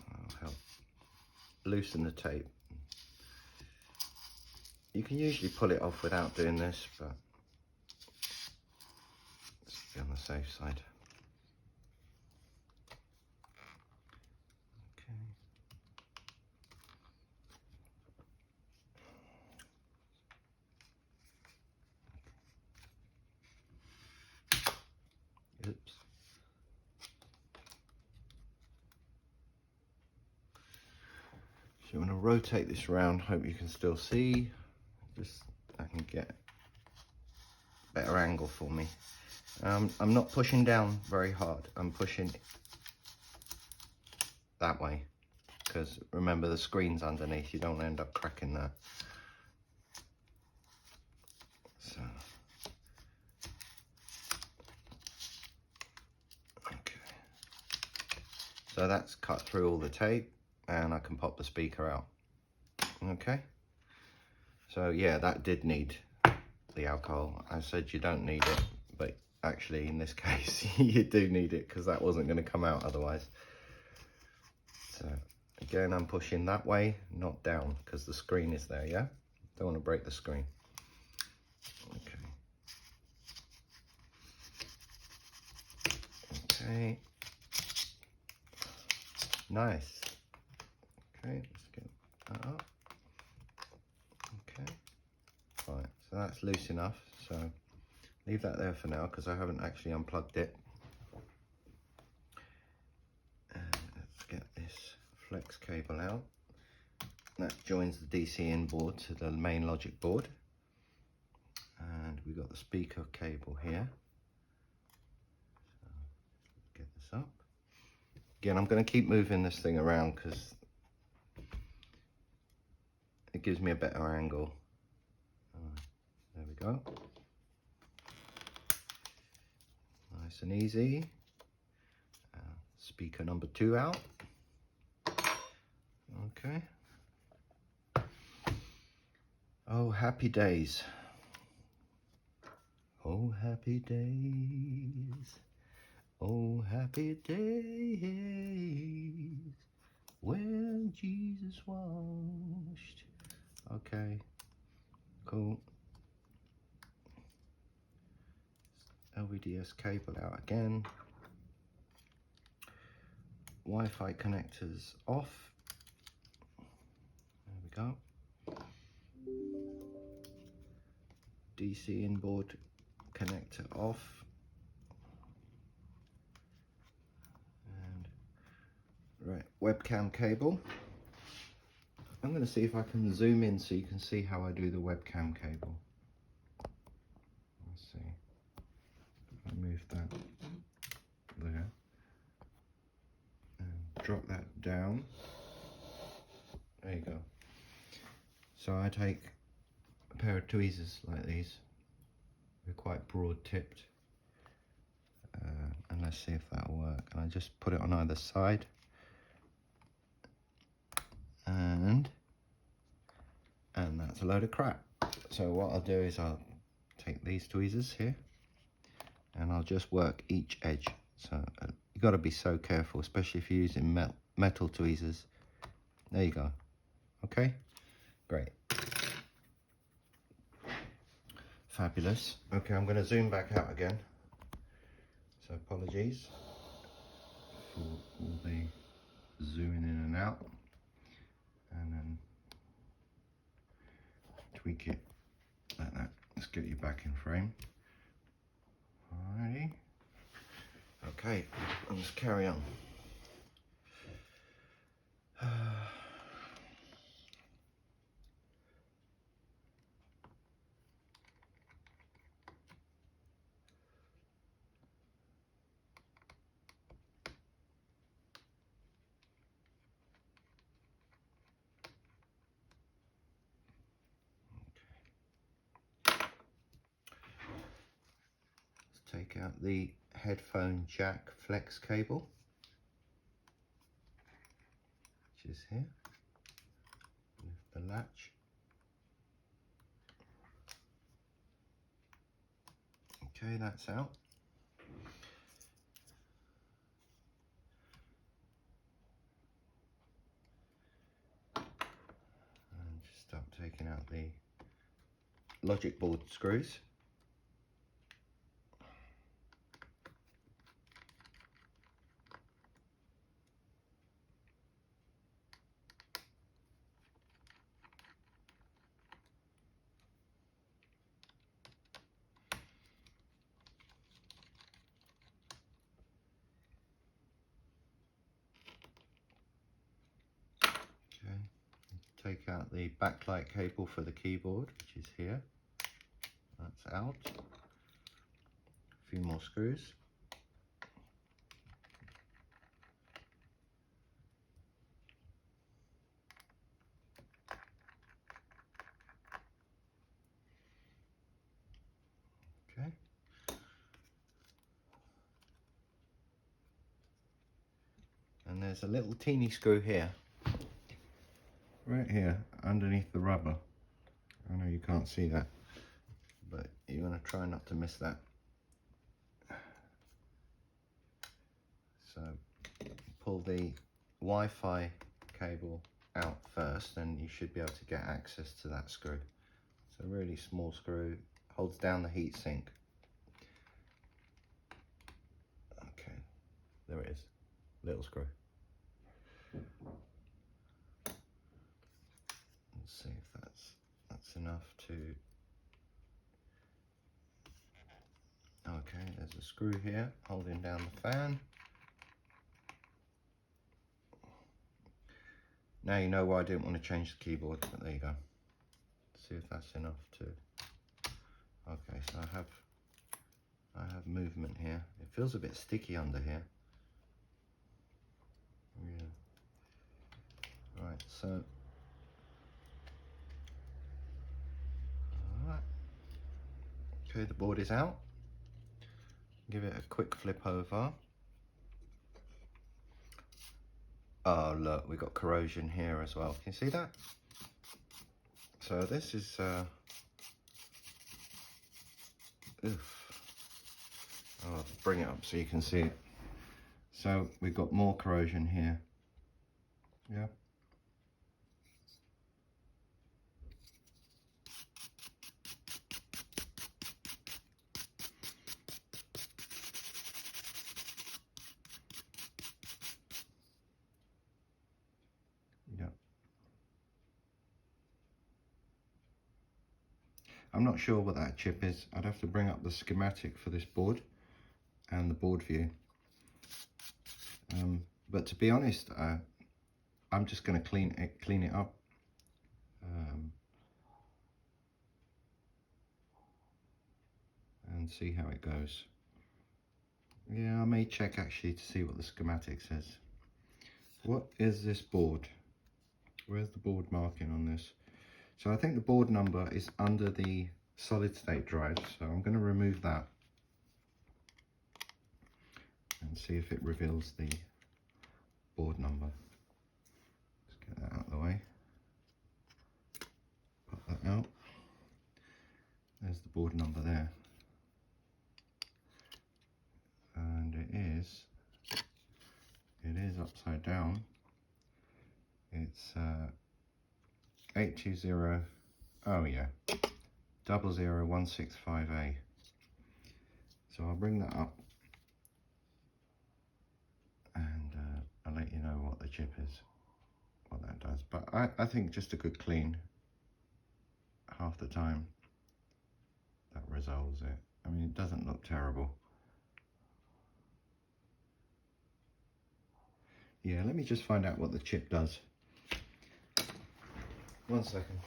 That'll help loosen the tape. You can usually pull it off without doing this, but let's be on the safe side. Oops. So you want to rotate this around, hope you can still see. Just I can get a better angle for me. I'm not pushing down very hard. I'm pushing that way because remember the screen's underneath. You don't end up cracking that. So, okay. So that's cut through all the tape, and I can pop the speaker out. Okay. So yeah, that did need the alcohol. I said you don't need it, but actually in this case you do need it, because that wasn't going to come out otherwise. So again, I'm pushing that way, not down, because the screen is there. Yeah, don't want to break the screen. Okay. Okay. Nice. Okay, let's get that up. Okay. Right, so that's loose enough. So leave that there for now, because I haven't actually unplugged it. And let's get this flex cable out. That joins the DC in board to the main logic board. And we've got the speaker cable here. So let's get this up. Again, I'm going to keep moving this thing around because it gives me a better angle. There we go. Nice and easy. Speaker number 2 out. Okay. Oh, happy days. Oh, happy days. Oh, happy days when Jesus washed. Okay, cool. LVDS cable out again. Wi-Fi connectors off. There we go. DC inboard connector off. And right, webcam cable. I'm going to see if I can zoom in so you can see how I do the webcam cable. Let's see. I move that there. And drop that down. There you go. So I take a pair of tweezers like these. They're quite broad tipped. And let's see if that'll work. And I just put it on either side. And that's a load of crap. So what I'll do is I'll take these tweezers here and I'll just work each edge. So you've got to be so careful, especially if you're using metal tweezers. There you go. Okay, great. Fabulous. Okay, I'm going to zoom back out again. So apologies for all the zooming in and out. And then tweak it like that. Let's get you back in frame. Alrighty. Okay, let's carry on. Take out the headphone jack flex cable, which is here, with the latch. Okay, that's out. And just start taking out the logic board screws. Take out the backlight cable for the keyboard, which is here. That's out. A few more screws. there's a little teeny screw here, right here, underneath the rubber. I know you can't see that, but you want to try not to miss that. So pull the Wi-Fi cable out first, and you should be able to get access to that screw. It's a really small screw, holds down the heat sink. Okay, there it is, little screw. Let's see if that's enough to. Okay, there's a screw here holding down the fan. Now you know why I didn't want to change the keyboard, but there you go. Let's see if that's enough to. Okay, so I have movement here. It feels a bit sticky under here. Yeah. Right, so. Alright. Okay, the board is out. Give it a quick flip over. Oh look, we've got corrosion here as well. Can you see that? So this is I'll bring it up so you can see it. So we've got more corrosion here. Yeah. I'm not sure what that chip is. I'd have to bring up the schematic for this board and the board view. But to be honest, I'm just going to clean it up. And see how it goes. Yeah, I may check actually to see what the schematic says. What is this board? Where's the board marking on this? So I think the board number is under the solid state drive, so I'm going to remove that and see if it reveals the board number. Let's get that out of the way. Pop that out. There's the board number there. And it is upside down. It's 820, oh yeah, 00165A. So I'll bring that up and I'll let you know what the chip is, what that does. But I think just a good clean, half the time, that resolves it. I mean, it doesn't look terrible. Yeah, let me just find out what the chip does. 1 second.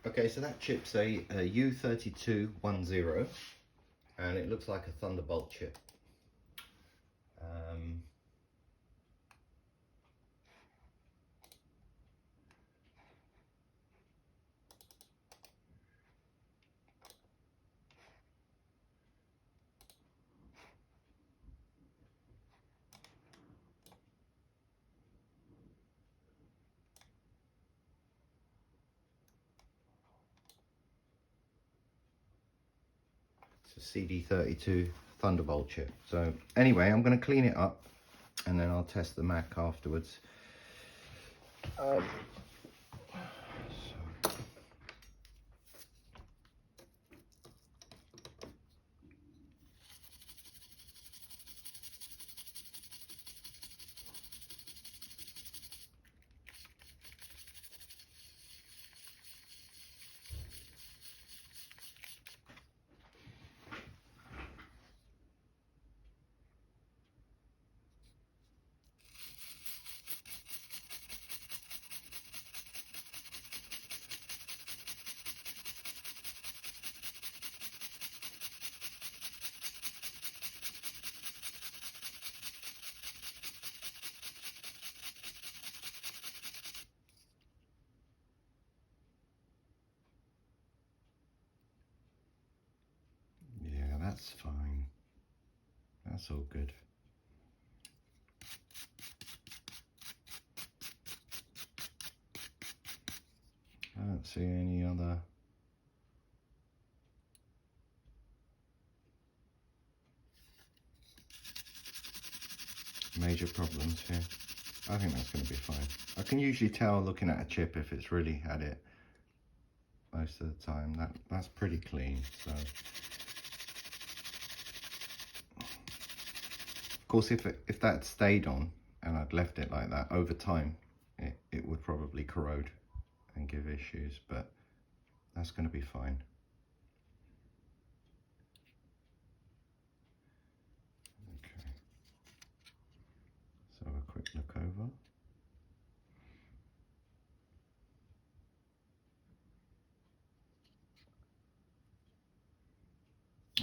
Okay, so that chip's a U3210, and it looks like a Thunderbolt chip. It's a CD32 Thunderbolt chip. So anyway, I'm going to clean it up and then I'll test the Mac afterwards. that's fine. That's all good. I don't see any other major problems here. I think that's going to be fine. I can usually tell looking at a chip if it's really had it most of the time. That's pretty clean. So, of course, if that stayed on and I'd left it like that over time, it would probably corrode and give issues, but that's going to be fine. Okay, so a quick look over.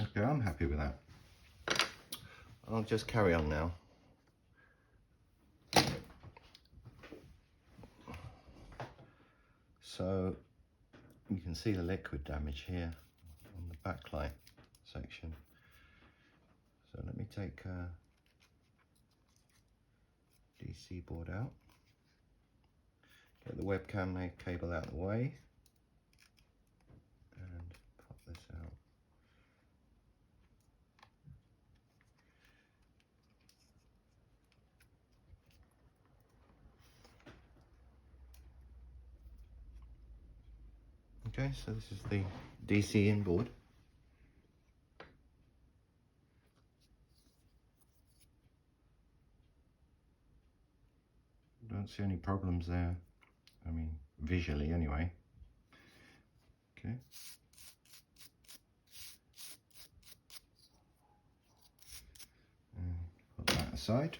Okay, I'm happy with that. I'll just carry on now. So you can see the liquid damage here on the backlight section. So let me take a DC board out, get the webcam cable out of the way, and pop this out. Okay, so this is the DC in board. Don't see any problems there. I mean, visually anyway. Okay. And put that aside.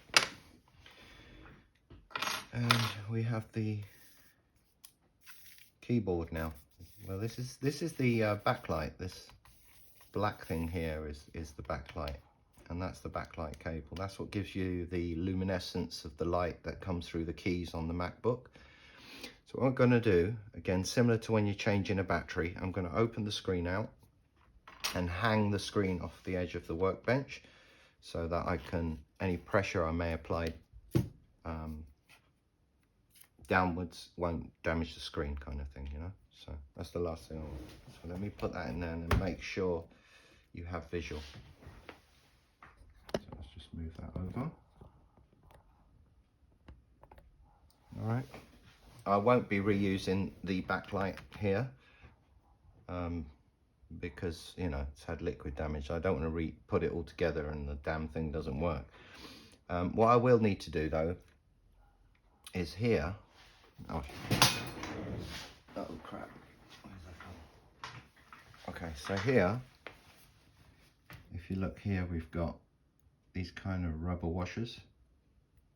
And we have the keyboard now. Well, this is the backlight. This black thing here is the backlight, and that's the backlight cable. That's what gives you the luminescence of the light that comes through the keys on the MacBook. So what I'm going to do, again, similar to when you're changing a battery, I'm going to open the screen out and hang the screen off the edge of the workbench so that I can, any pressure I may apply downwards won't damage the screen, kind of thing, you know. So that's the last thing I want. So let me put that in there and make sure you have visual. So let's just move that over. All right. I won't be reusing the backlight here because, you know, it's had liquid damage. I don't want to put it all together and the damn thing doesn't work. What I will need to do though is here. Oh crap. Where's that gone? Okay, so here, if you look here, we've got these kind of rubber washers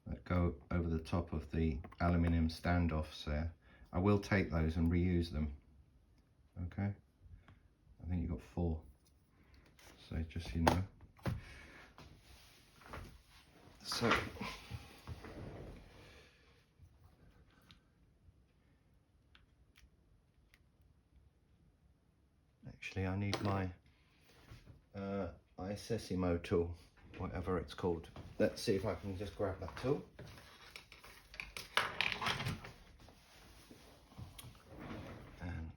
that go over the top of the aluminium standoffs there. I will take those and reuse them. Okay, I think you've got 4, so just so you know. So actually I need my Isessimo tool, whatever it's called. Let's see if I can just grab that tool. And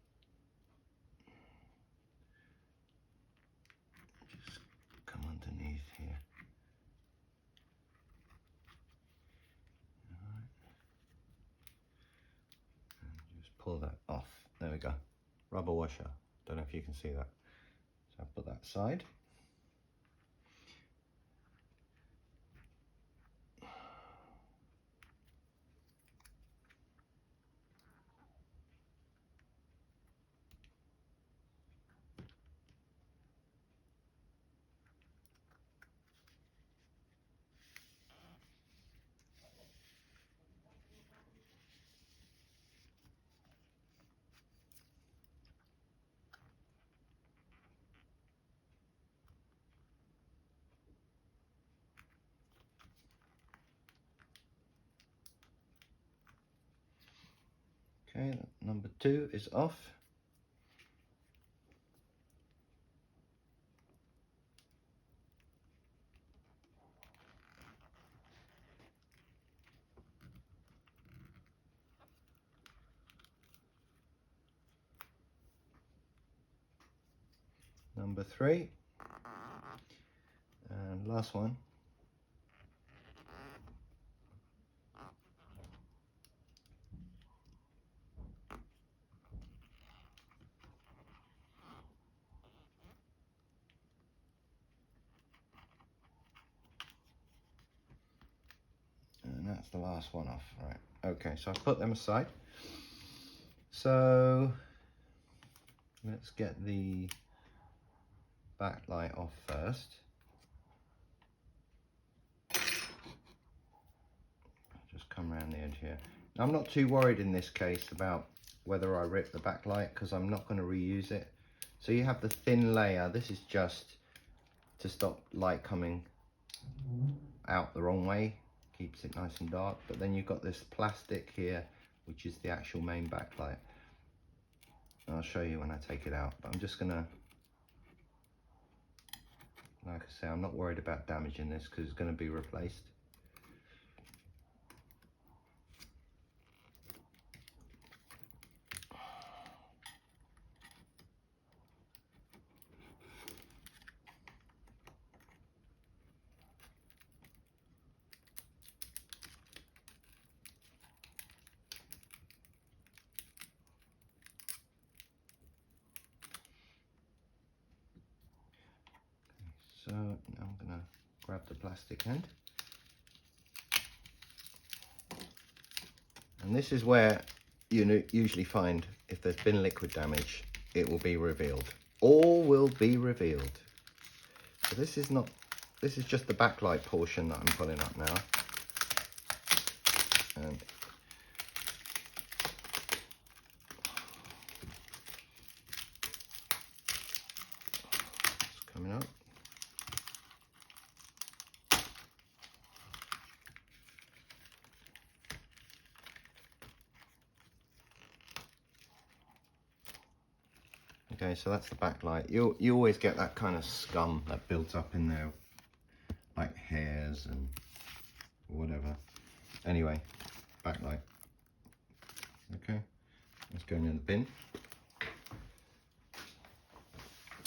just come underneath here. All right. And just pull that off. There we go. Rubber washer. Don't know if you can see that. So I'll put that aside. Okay, number 2 is off. number 3, and last one. And that's the last one off, right? Okay, so I've put them aside. So let's get the backlight off first. Just come around the edge here. Now, I'm not too worried in this case about whether I rip the backlight because I'm not going to reuse it. So you have the thin layer. This is just to stop light coming out the wrong way. Keeps it nice and dark. But then you've got this plastic here, which is the actual main backlight. And I'll show you when I take it out. But I'm just going to, like I say, I'm not worried about damaging this because it's going to be replaced. So now I'm going to grab the plastic end. And this is where you usually find if there's been liquid damage, it will be revealed. All will be revealed. So this is just the backlight portion that I'm pulling up now. And it's coming up. Okay, so that's the backlight. You always get that kind of scum that builds up in there, like hairs and whatever. Anyway, backlight. Okay, let's go in the bin.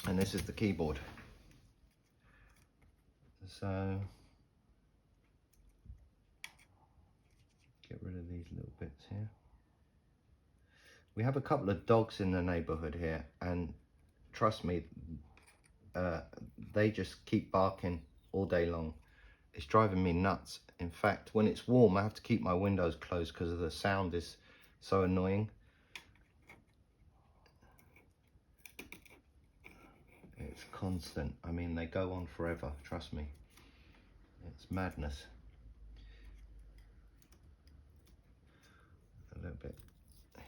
And this is the keyboard. So get rid of these little bits here. We have a couple of dogs in the neighborhood here, and trust me, they just keep barking all day long. It's driving me nuts. In fact, when it's warm, I have to keep my windows closed because the sound is so annoying. It's constant. I mean, they go on forever, trust me. It's madness. A little bit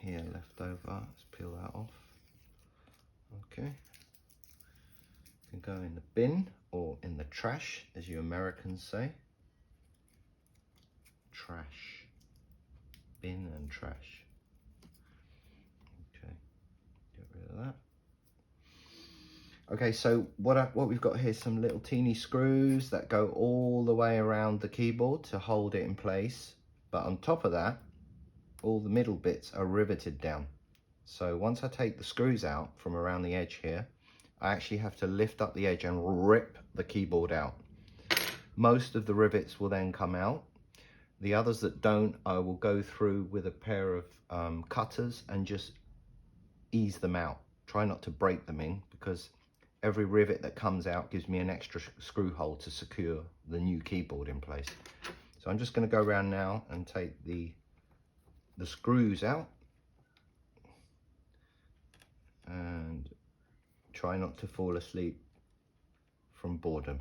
here left over. Let's peel that off. Okay. Can go in the bin or in the trash, as you Americans say. Trash. Bin and trash. Okay. Get rid of that. Okay, so what we've got here is some little teeny screws that go all the way around the keyboard to hold it in place. But on top of that, all the middle bits are riveted down. So once I take the screws out from around the edge here, I actually have to lift up the edge and rip the keyboard out. Most of the rivets will then come out. The others that don't, I will go through with a pair of cutters and just ease them out. Try not to break them in, because every rivet that comes out gives me an extra screw hole to secure the new keyboard in place. So I'm just going to go around now and take the screws out and try not to fall asleep from boredom.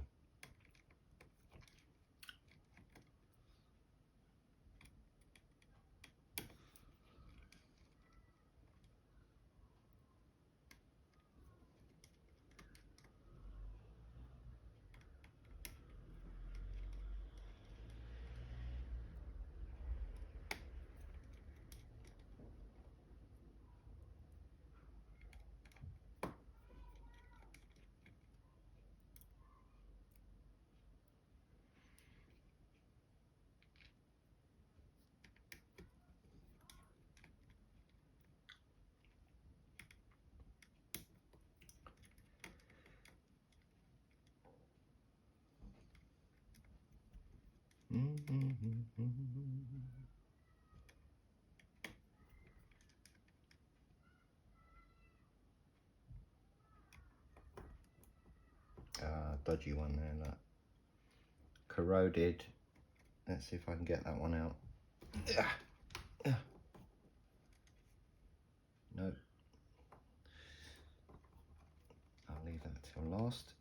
Dodgy one there, look. Corroded. Let's see if I can get that one out. Nope. I'll leave that till last.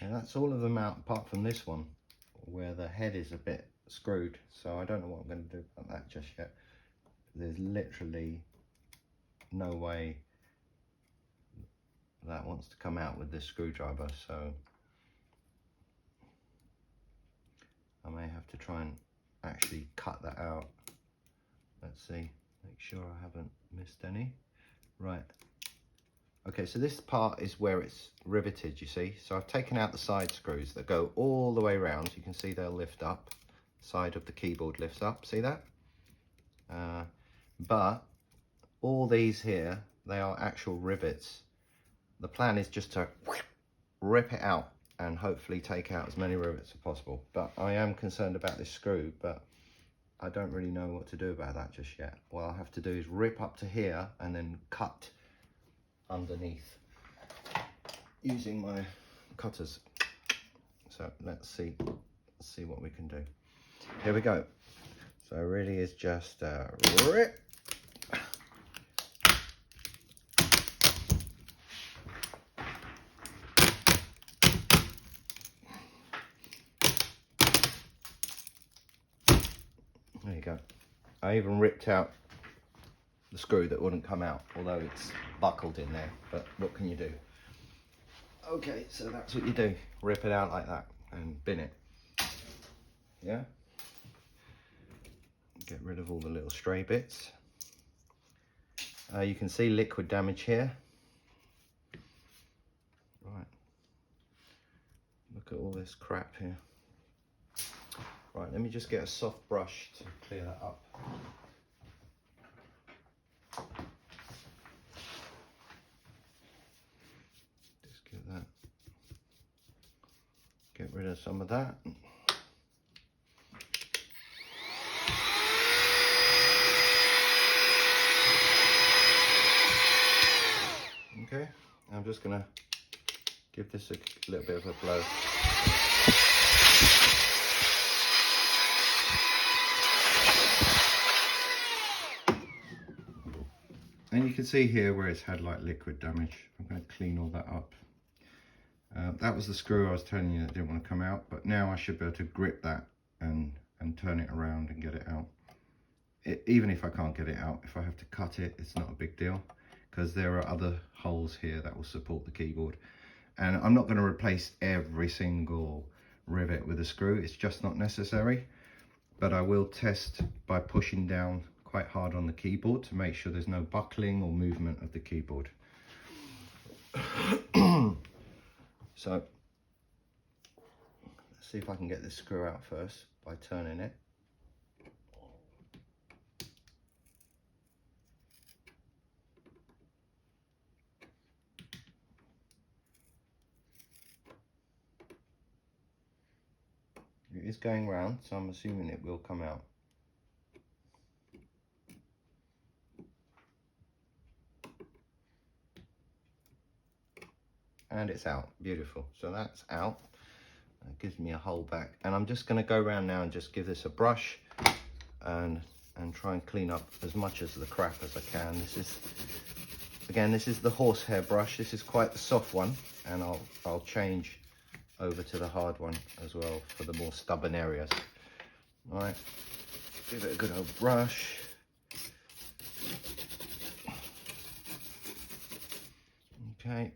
And that's all of them out apart from this one where the head is a bit screwed, so I don't know what I'm going to do about that just yet. There's literally no way that wants to come out with this screwdriver, so I may have to try and actually cut that out. Let's see, make sure I haven't missed any. Right. Okay, so this part is where it's riveted, you see. So I've taken out the side screws that go all the way around. You can see they'll lift up. Side of the keyboard lifts up, see that? But all these here, they are actual rivets. The plan is just to rip it out and hopefully take out as many rivets as possible. But I am concerned about this screw, but I don't really know what to do about that just yet. What I'll have to do is rip up to here and then cut underneath using my cutters. So let's see what we can do. Here we go. So it really is just rip. There you go. I even ripped out the screw that wouldn't come out, although it's buckled in there, but what can you do? Okay, so that's what you do. Rip it out like that and bin it. Yeah? Get rid of all the little stray bits. You can see liquid damage here. Right. Look at all this crap here. Right, let me just get a soft brush to clear that up. Just get rid of some of that. Okay, I'm just gonna give this a little bit of a blow. And you can see here where it's had like liquid damage. I'm going to clean all that up. That was the screw I was telling you that didn't want to come out, but now I should be able to grip that and and turn it around and get it out. Even if I can't get it out, if I have to cut it, it's not a big deal, because there are other holes here that will support the keyboard. And I'm not going to replace every single rivet with a screw, it's just not necessary. But I will test by pushing down quite hard on the keyboard to make sure there's no buckling or movement of the keyboard. So let's see if I can get this screw out first by turning it. It is going round, so I'm assuming it will come out. And it's out. Beautiful. So that's out. That gives me a hole back. And I'm just going to go around now and just give this a brush and try and clean up as much of the crap as I can. This is, again, this is the horsehair brush. This is quite the soft one, and I'll change over to the hard one as well for the more stubborn areas. All right, give it a good old brush. Okay,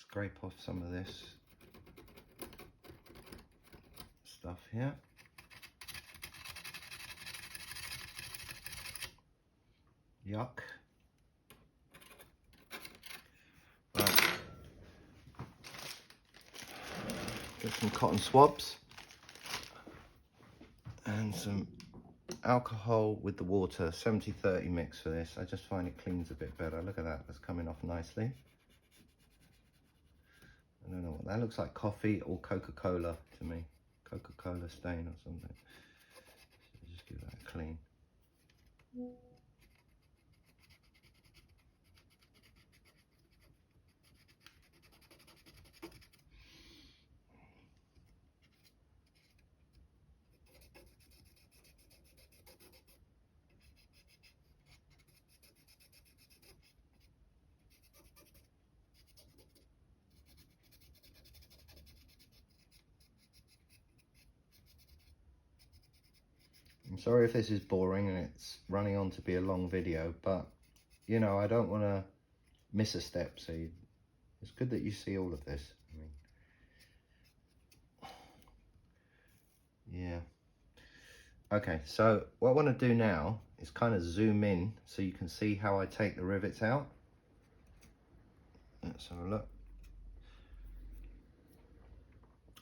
scrape off some of this stuff here. Yuck. Right. Get some cotton swabs and some alcohol with the water, 70-30 mix for this. I just find it cleans a bit better. Look at that, that's coming off nicely. I don't know what that looks like, coffee or Coca-Cola to me. Coca-Cola stain or something. So just give that a clean. I'm sorry if this is boring and it's running on to be a long video, but you know, I don't want to miss a step, so it's good that you see all of this. I mean, yeah. Okay, so what I want to do now is kind of zoom in so you can see how I take the rivets out. Let's have a look.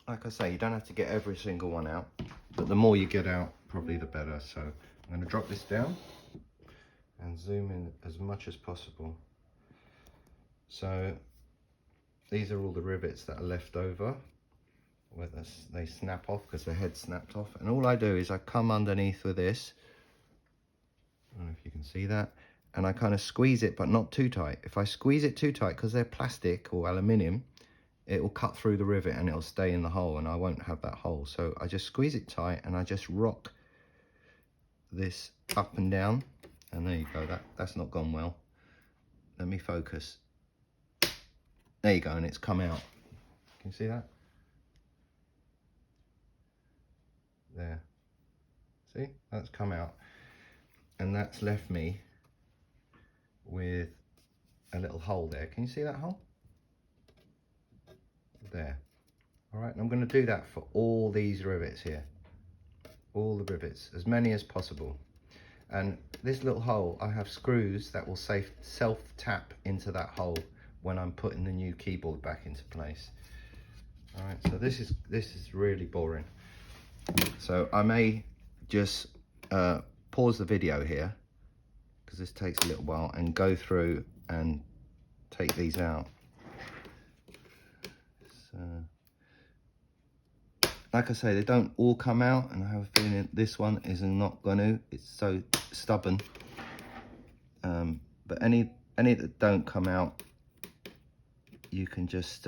Like I say, you don't have to get every single one out, but the more you get out, probably the better. So I'm going to drop this down and zoom in as much as possible. So these are all the rivets that are left over, where they snap off because the head snapped off. And all I do is I come underneath with this, I don't know if you can see that, and I kind of squeeze it, but not too tight. If I squeeze it too tight, because they're plastic or aluminium, it will cut through the rivet and it'll stay in the hole, and I won't have that hole. So I just squeeze it tight and I just rock this up and down, and there you go. That's not gone well. Let me focus. There you go, and it's come out. Can you see that? There. See? That's come out. And that's left me with a little hole there. Can you see that hole? There. All right, and I'm going to do that for all these rivets here. All the rivets, as many as possible. And this little hole, I have screws that will self-tap into that hole when I'm putting the new keyboard back into place. All right, so this is really boring. So I may just pause the video here, because this takes a little while, and go through and take these out. So, like I say, they don't all come out, and I have a feeling this one is not going to. It's so stubborn. But any that don't come out, you can just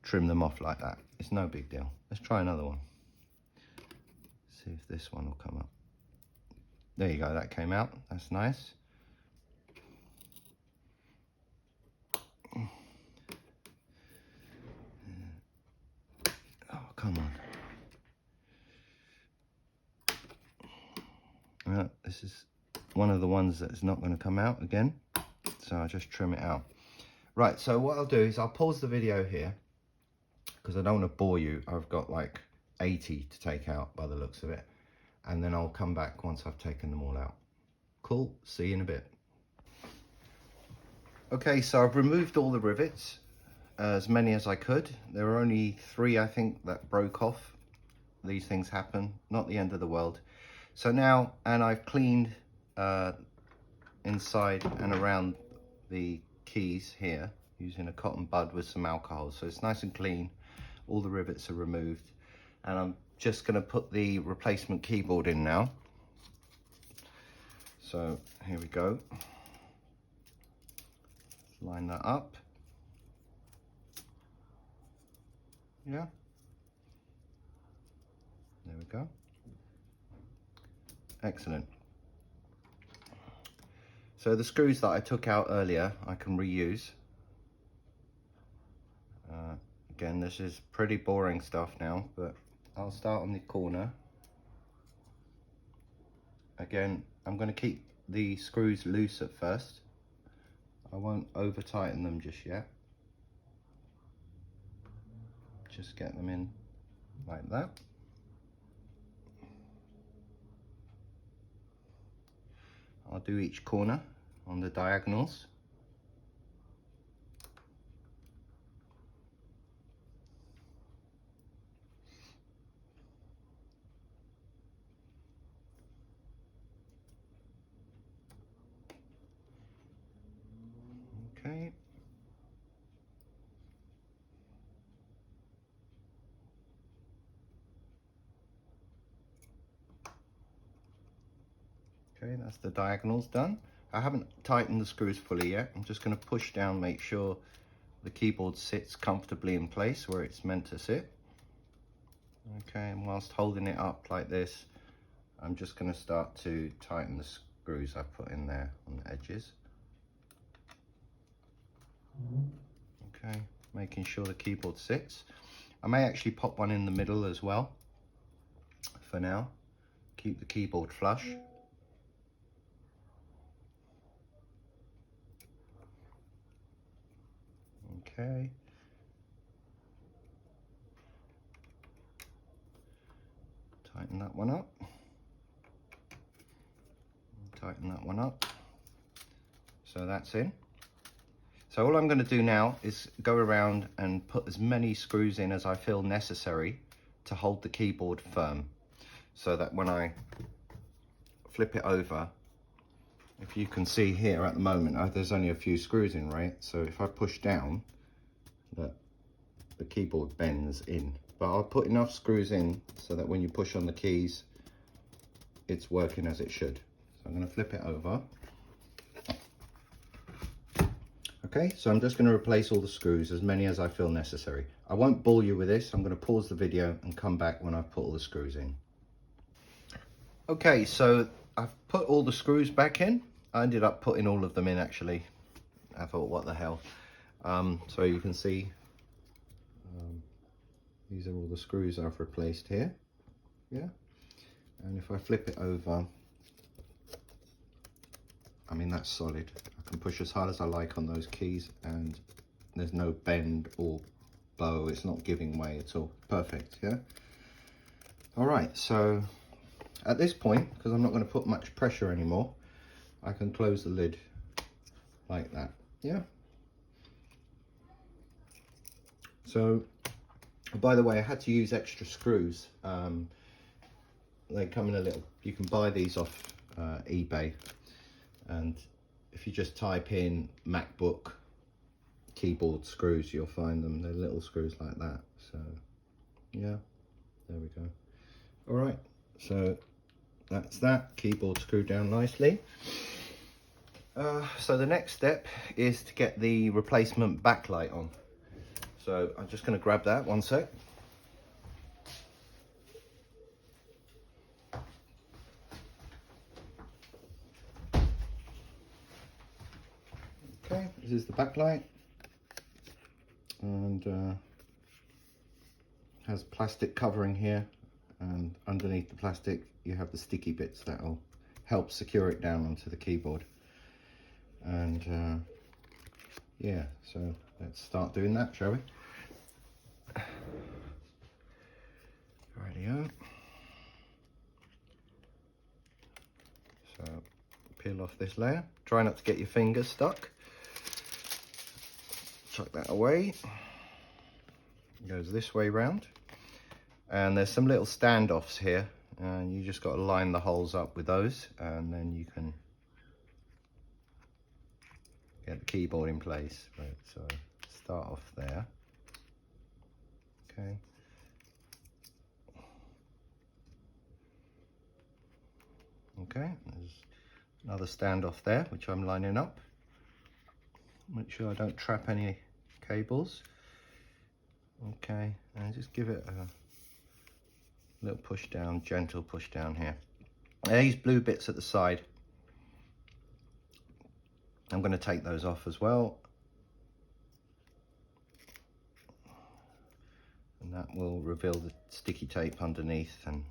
trim them off like that. It's no big deal. Let's try another one. See if this one will come up. There you go, that came out. That's nice. Oh, come this is one of the ones that is not going to come out again, so I'll just trim it out. Right, so what I'll do is I'll pause the video here because I don't want to bore you. I've got like 80 to take out by the looks of it, and then I'll come back once I've taken them all out. Cool, see you in a bit. Okay, so I've removed all the rivets, as many as I could. There were only 3, I think, that broke off. These things happen, not the end of the world. So now, and I've cleaned inside and around the keys here using a cotton bud with some alcohol, so it's nice and clean. All the rivets are removed, and I'm just going to put the replacement keyboard in now. So here we go. Line that up. Yeah, there we go. Excellent. So the screws that I took out earlier I can reuse. Again, this is pretty boring stuff now, but I'll start on the corner. Again, I'm going to keep the screws loose at first. I won't over tighten them just yet. Just get them in like that. I'll do each corner on the diagonals. Okay. Okay, that's the diagonals done. I haven't tightened the screws fully yet. I'm just going to push down, make sure the keyboard sits comfortably in place where it's meant to sit. Okay, and whilst holding it up like this, I'm just going to start to tighten the screws I put in there on the edges. Okay, making sure the keyboard sits. I may actually pop one in the middle as well for now. Keep the keyboard flush. Okay. Tighten that one up. Tighten that one up. So that's in. So all I'm going to do now is go around and put as many screws in as I feel necessary to hold the keyboard firm, so that when I flip it over, if you can see here at the moment, there's only a few screws in, right? So if I push down, the keyboard bends in. But I'll put enough screws in so that when you push on the keys, it's working as it should. So I'm going to flip it over. Okay, so I'm just going to replace all the screws, as many as I feel necessary. I won't bore you with this. I'm going to pause the video and come back when I've put all the screws in. Okay, so I've put all the screws back in. I ended up putting all of them in, actually. I thought, what the hell. So you can see these are all the screws I've replaced here. Yeah, and if I flip it over, I mean, that's solid. I can push as hard as I like on those keys and there's no bend or bow. It's not giving way at all. Perfect, yeah? All right, so at this point, because I'm not going to put much pressure anymore, I can close the lid like that, yeah? So, by the way, I had to use extra screws. They come in a little, you can buy these off eBay. And if you just type in MacBook keyboard screws, you'll find them. They're little screws like that. So yeah, there we go. All right, so that's that keyboard screwed down nicely. So the next step is to get the replacement backlight on. So I'm just going to grab that, one sec. Okay, this is the backlight, and has plastic covering here, and underneath the plastic you have the sticky bits that'll help secure it down onto the keyboard. And yeah, so let's start doing that, shall we? Rightio. So peel off this layer. Try not to get your fingers stuck. Chuck that away. It goes this way round. And there's some little standoffs here, and you just got to line the holes up with those, and then you can get the keyboard in place. Right, so start off there. Okay. Okay, there's another standoff there, which I'm lining up. Make sure I don't trap any cables. Okay, and just give it a little push down, gentle push down here. These blue bits at the side, I'm going to take those off as well. And that will reveal the sticky tape underneath, and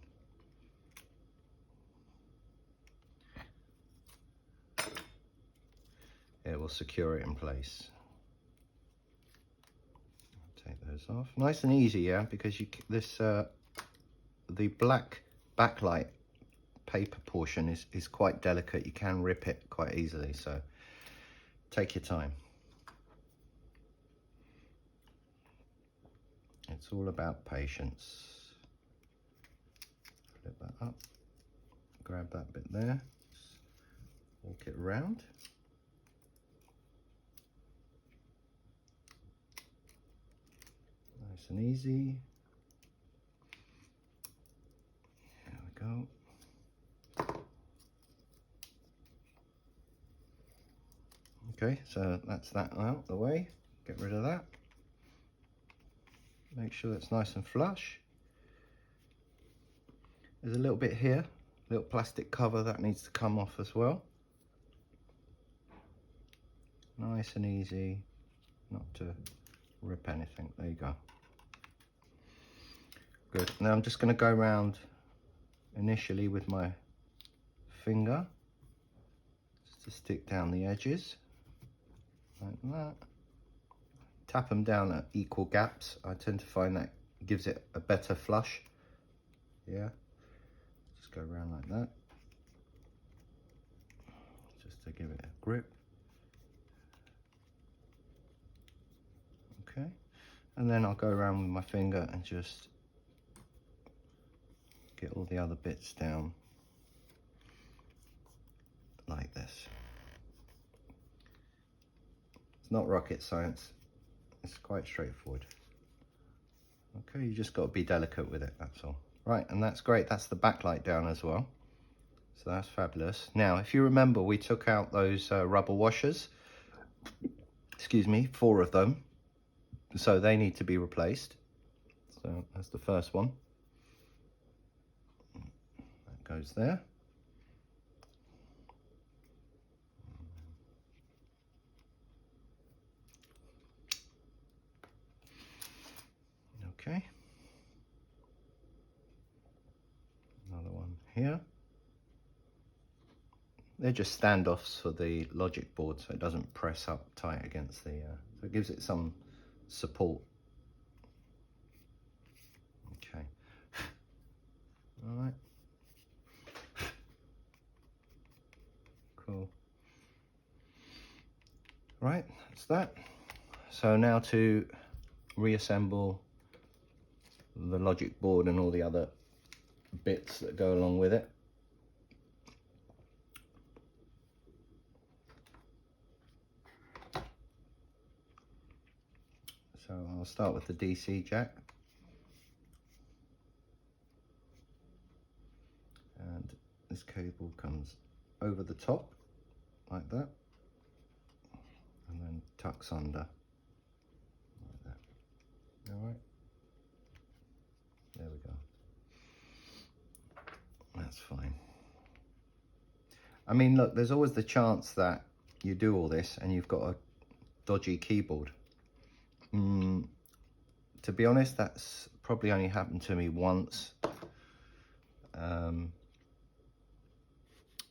it will secure it in place. Take those off. Nice and easy, yeah, because the black backlight paper portion is quite delicate. You can rip it quite easily, so take your time. It's all about patience. Flip that up, grab that bit there, walk it around. Nice and easy. There we go. Okay, so that's that out the way. Get rid of that. Make sure it's nice and flush. There's a little bit here, little plastic cover that needs to come off as well. Nice and easy, not to rip anything. There you go. Good. Now I'm just going to go around initially with my finger, just to stick down the edges, like that. Tap them down at equal gaps. I tend to find that gives it a better flush. Yeah. Just go around like that, just to give it a grip. Okay. And then I'll go around with my finger and just get all the other bits down like this. It's not rocket science. It's quite straightforward. Okay, you just got to be delicate with it, that's all. Right, and that's great. That's the backlight down as well. So that's fabulous. Now, if you remember, we took out those rubber washers. Excuse me, 4 of them. So they need to be replaced. So that's the first one. That goes there. Okay. Another one here. They're just standoffs for the logic board, so it doesn't press up tight against the, so it gives it some support. Okay. All right. Cool. Right, that's that. So now to reassemble the logic board and all the other bits that go along with it. So I'll start with the DC jack. And this cable comes over the top like that, and then tucks under like that. All right, there we go. That's fine. I mean, look, there's always the chance that you do all this and you've got a dodgy keyboard. To be honest, that's probably only happened to me once.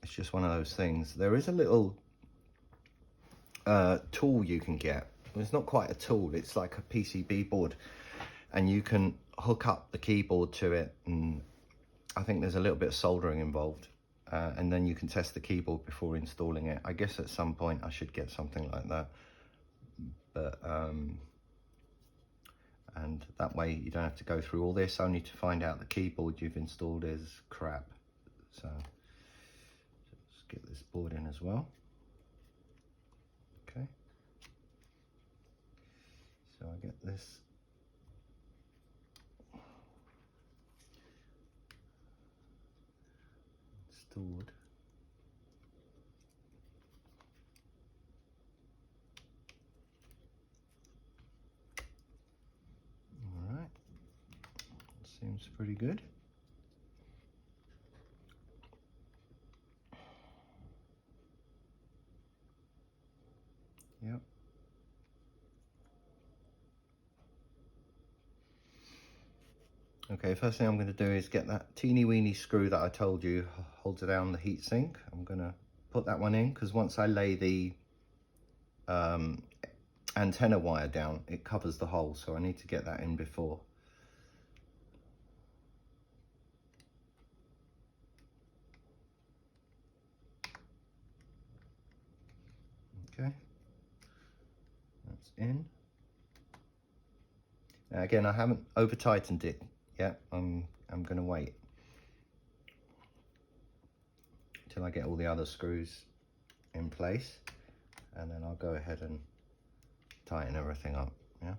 It's just one of those things. There is a little tool you can get. It's not quite a tool, it's like a PCB board, and you can hook up the keyboard to it, and I think there's a little bit of soldering involved, and then you can test the keyboard before installing it. I guess at some point I should get something like that, but and that way you don't have to go through all this only to find out the keyboard you've installed is crap. So let's get this board in as well. Okay, so I get this installed. All right, seems pretty good. Yep. Okay, first thing I'm going to do is get that teeny weeny screw that I told you holds down the heatsink. I'm going to put that one in because once I lay the antenna wire down, it covers the hole, so I need to get that in before. Okay, that's in. Now again, I haven't over tightened it yet. I'm going to wait till I get all the other screws in place, and then I'll go ahead and tighten everything up. Yeah.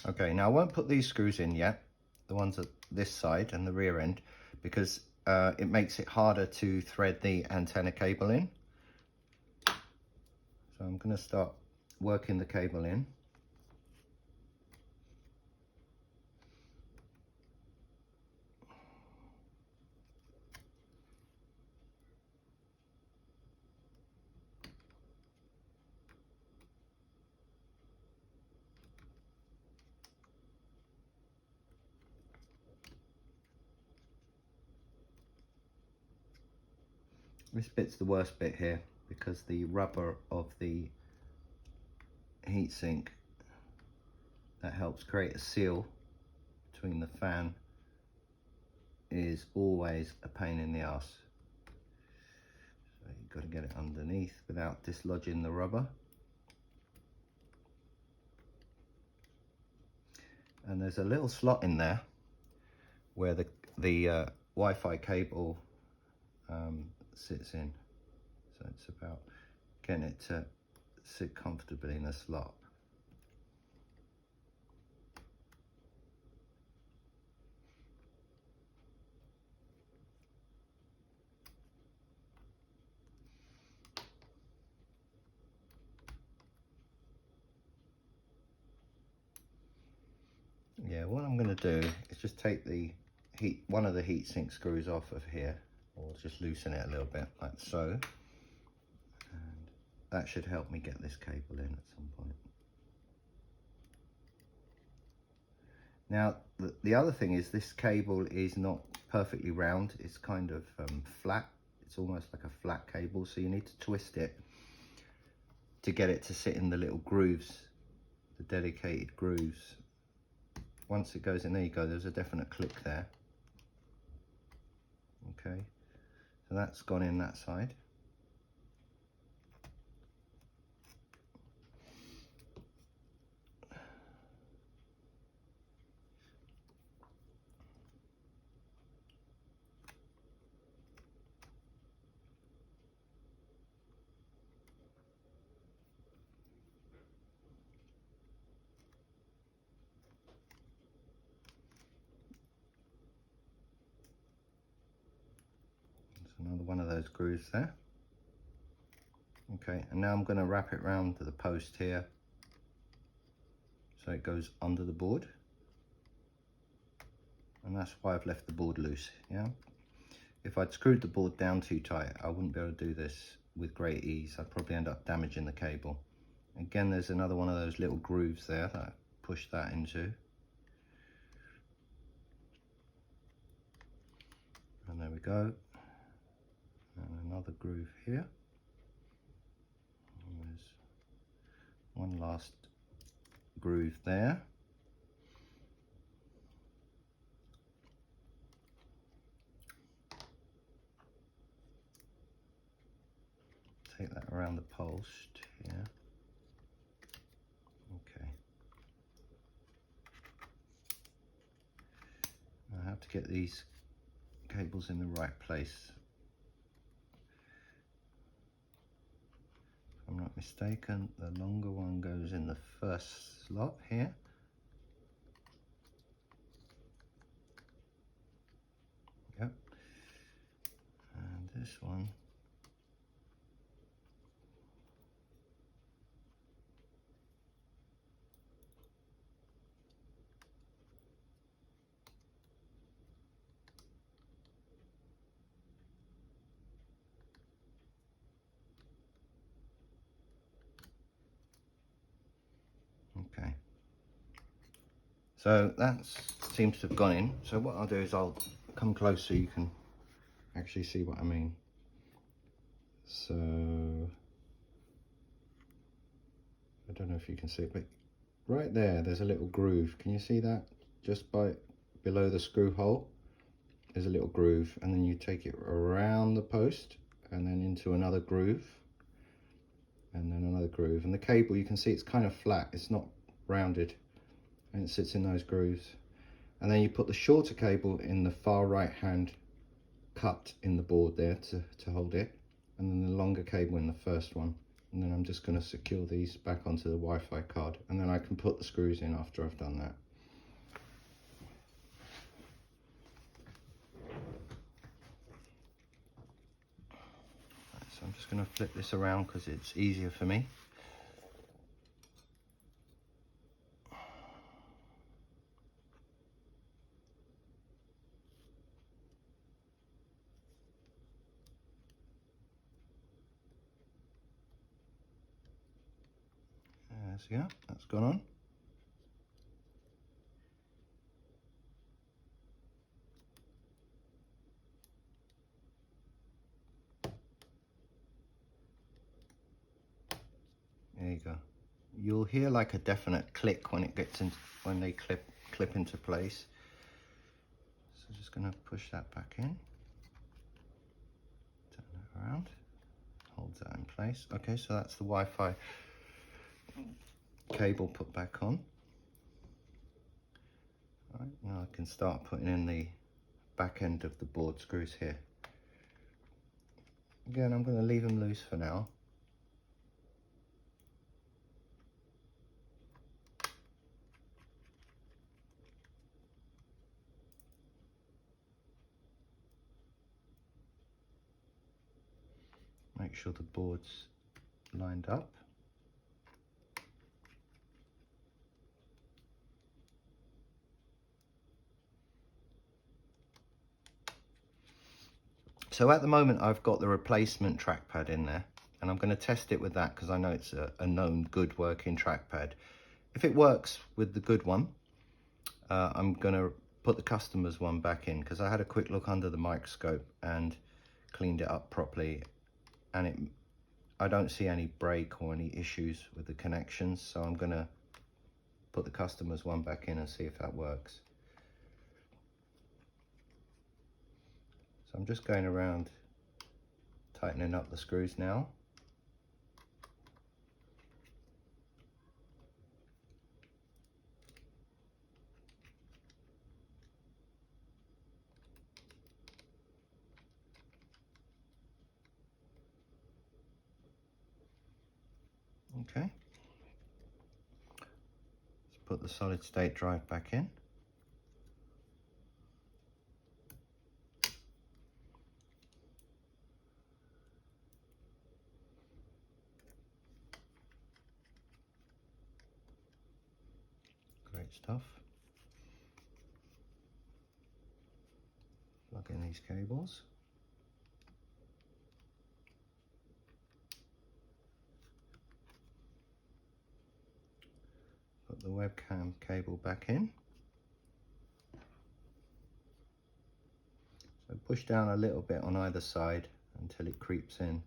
Okay, now I won't put these screws in yet, the ones at this side and the rear end, because it makes it harder to thread the antenna cable in. So I'm going to start working the cable in. This bit's the worst bit here because the rubber of the heatsink that helps create a seal between the fan is always a pain in the ass. So you've got to get it underneath without dislodging the rubber. And there's a little slot in there where the Wi-Fi cable sits in. So it's about getting it to sit comfortably in a slot. Yeah, what I'm going to do is just take the one of the heatsink screws off of here, or just loosen it a little bit like so, and that should help me get this cable in at some point. Now the other thing is this cable is not perfectly round, it's kind of flat. It's almost like a flat cable, so you need to twist it to get it to sit in the little grooves, the dedicated grooves. Once it goes in, there you go, there's a definite click there. Okay, so that's gone in that side. Another one of those grooves there. Okay, and now I'm going to wrap it around the post here so it goes under the board. And that's why I've left the board loose, yeah? If I'd screwed the board down too tight, I wouldn't be able to do this with great ease. I'd probably end up damaging the cable. Again, there's another one of those little grooves there that I push that into. And there we go. And another groove here. And there's one last groove there. Take that around the post here. Okay. I have to get these cables in the right place. If I'm not mistaken, the longer one goes in the first slot here. Yep. And this one okay. So that seems to have gone in. So what I'll do is I'll come close so you can actually see what I mean. So I don't know if you can see it, but right there's a little groove. Can you see that? Just below the screw hole, there's a little groove, and then you take it around the post and then into another groove, and then another groove. And the cable, you can see it's kind of flat, it's not rounded, and it sits in those grooves. And then you put the shorter cable in the far right hand cut in the board there to hold it, and then the longer cable in the first one. And then I'm just going to secure these back onto the Wi-Fi card, and then I can put the screws in after I've done that. So I'm just going to flip this around because it's easier for me. So yeah, that's gone on. There you go. You'll hear like a definite click when it gets in, when they clip into place. So just going to push that back in, turn it around, hold that in place. Okay, so that's the Wi-Fi cable put back on. All right, now I can start putting in the back end of the board screws here. Again, I'm going to leave them loose for now. Make sure the board's lined up. So at the moment I've got the replacement trackpad in there, and I'm going to test it with that because I know it's a known good working trackpad. If it works with the good one, I'm going to put the customer's one back in, because I had a quick look under the microscope and cleaned it up properly, and I don't see any break or any issues with the connections, so I'm going to put the customer's one back in and see if that works. So I'm just going around tightening up the screws now. Okay. Let's put the solid state drive back in. Great stuff. Plug in these cables. Put the webcam cable back in. So push down a little bit on either side until it creeps in.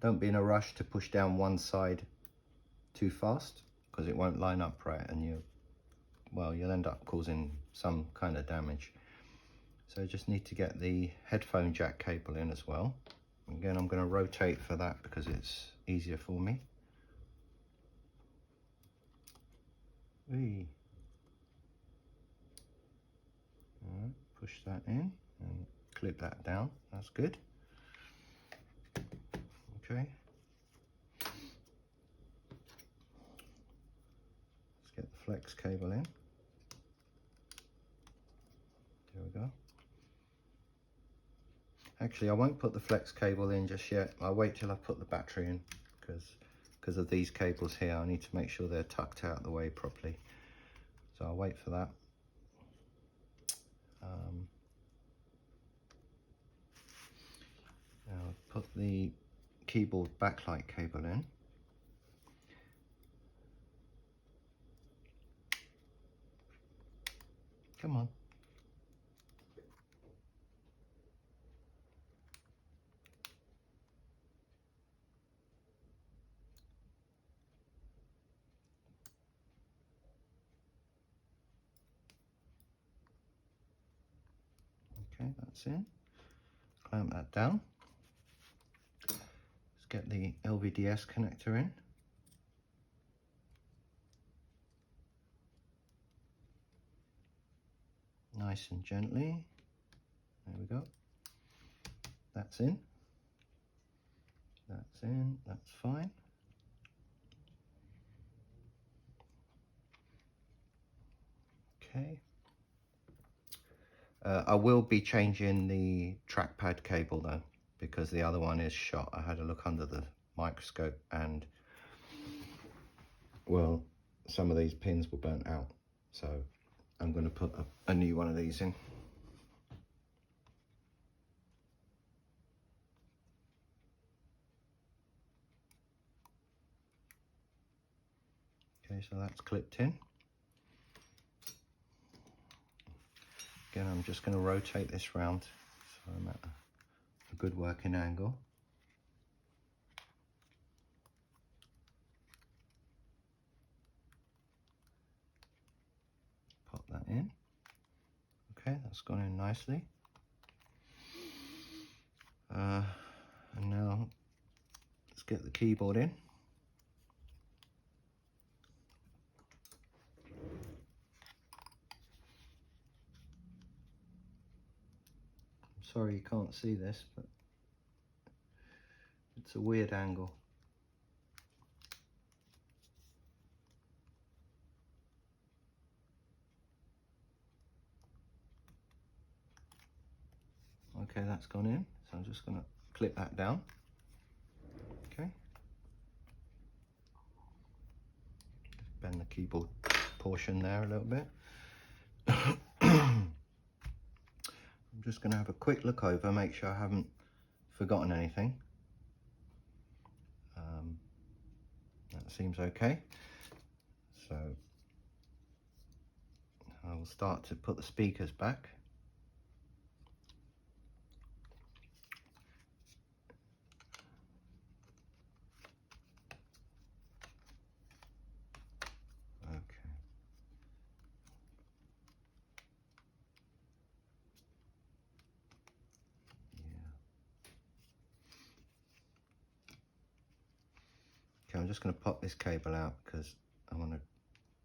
Don't be in a rush to push down one side too fast, because it won't line up right and you'll end up causing some kind of damage. So just need to get the headphone jack cable in as well. Again, I'm going to rotate for that because it's easier for me. Whee. All right, push that in and clip that down. That's good. Okay. Let's get the flex cable in. There we go. Actually, I won't put the flex cable in just yet. I'll wait till I put the battery in because of these cables here. I need to make sure they're tucked out the way properly. So I'll wait for that. I'll put the keyboard backlight cable in. Come on. Okay, that's in. Clamp that down. Let's get the LVDS connector in. Nice and gently. There we go. That's in. That's in. That's fine. Okay. I will be changing the trackpad cable though, because the other one is shot. I had a look under the microscope and, well, some of these pins were burnt out. So I'm going to put a new one of these in. Okay, so that's clipped in. Again, I'm just going to rotate this round so I'm at a good working angle. Pop that in. Okay, that's gone in nicely. And now let's get the keyboard in. Sorry you can't see this, but it's a weird angle. Okay, that's gone in, so I'm just going to clip that down. Okay. Bend the keyboard portion there a little bit. I'm just going to have a quick look over, make sure I haven't forgotten anything. That seems okay. So I will start to put the speakers back. Okay, I'm just going to pop this cable out because I want to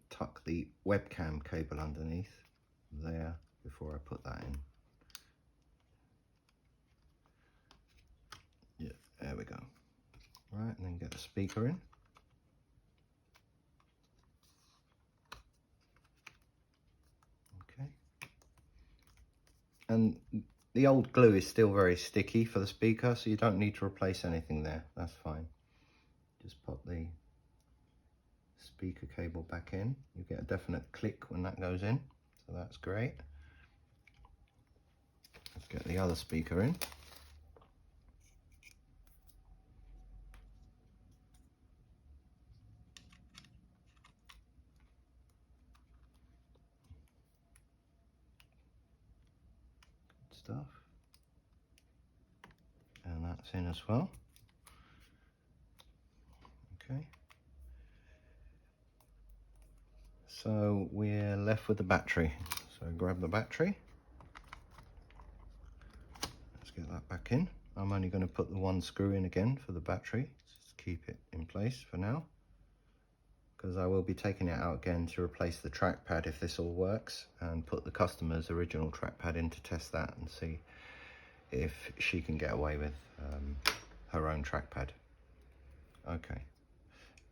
tuck the webcam cable underneath there before I put that in. Yeah, there we go. Right, and then get the speaker in. Okay. And the old glue is still very sticky for the speaker, so you don't need to replace anything there. That's fine. Just pop the speaker cable back in. You get a definite click when that goes in, so that's great. Let's get the other speaker in. Good stuff. And that's in as well. Okay. So we're left with the battery. So grab the battery. Let's get that back in. I'm only going to put the one screw in again for the battery. Just keep it in place for now, because I will be taking it out again to replace the trackpad if this all works, and put the customer's original trackpad in to test that and see if she can get away with her own trackpad. Okay,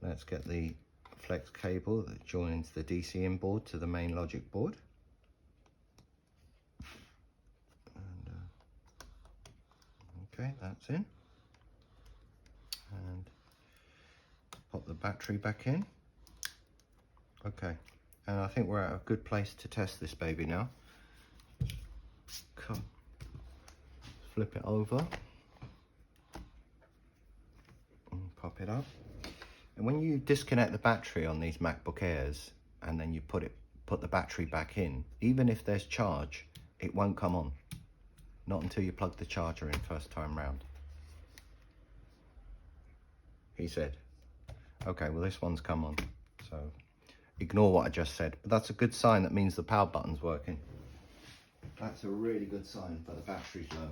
let's get the flex cable that joins the DC in board to the main logic board. And, okay, that's in. And pop the battery back in. Okay, and I think we're at a good place to test this baby now. Come, flip it over and pop it up. And when you disconnect the battery on these MacBook Airs and then you put the battery back in, even if there's charge, it won't come on. Not until you plug the charger in first time round. He said. Okay, well this one's come on, so ignore what I just said. But that's a good sign. That means the power button's working. That's a really good sign that the battery's low.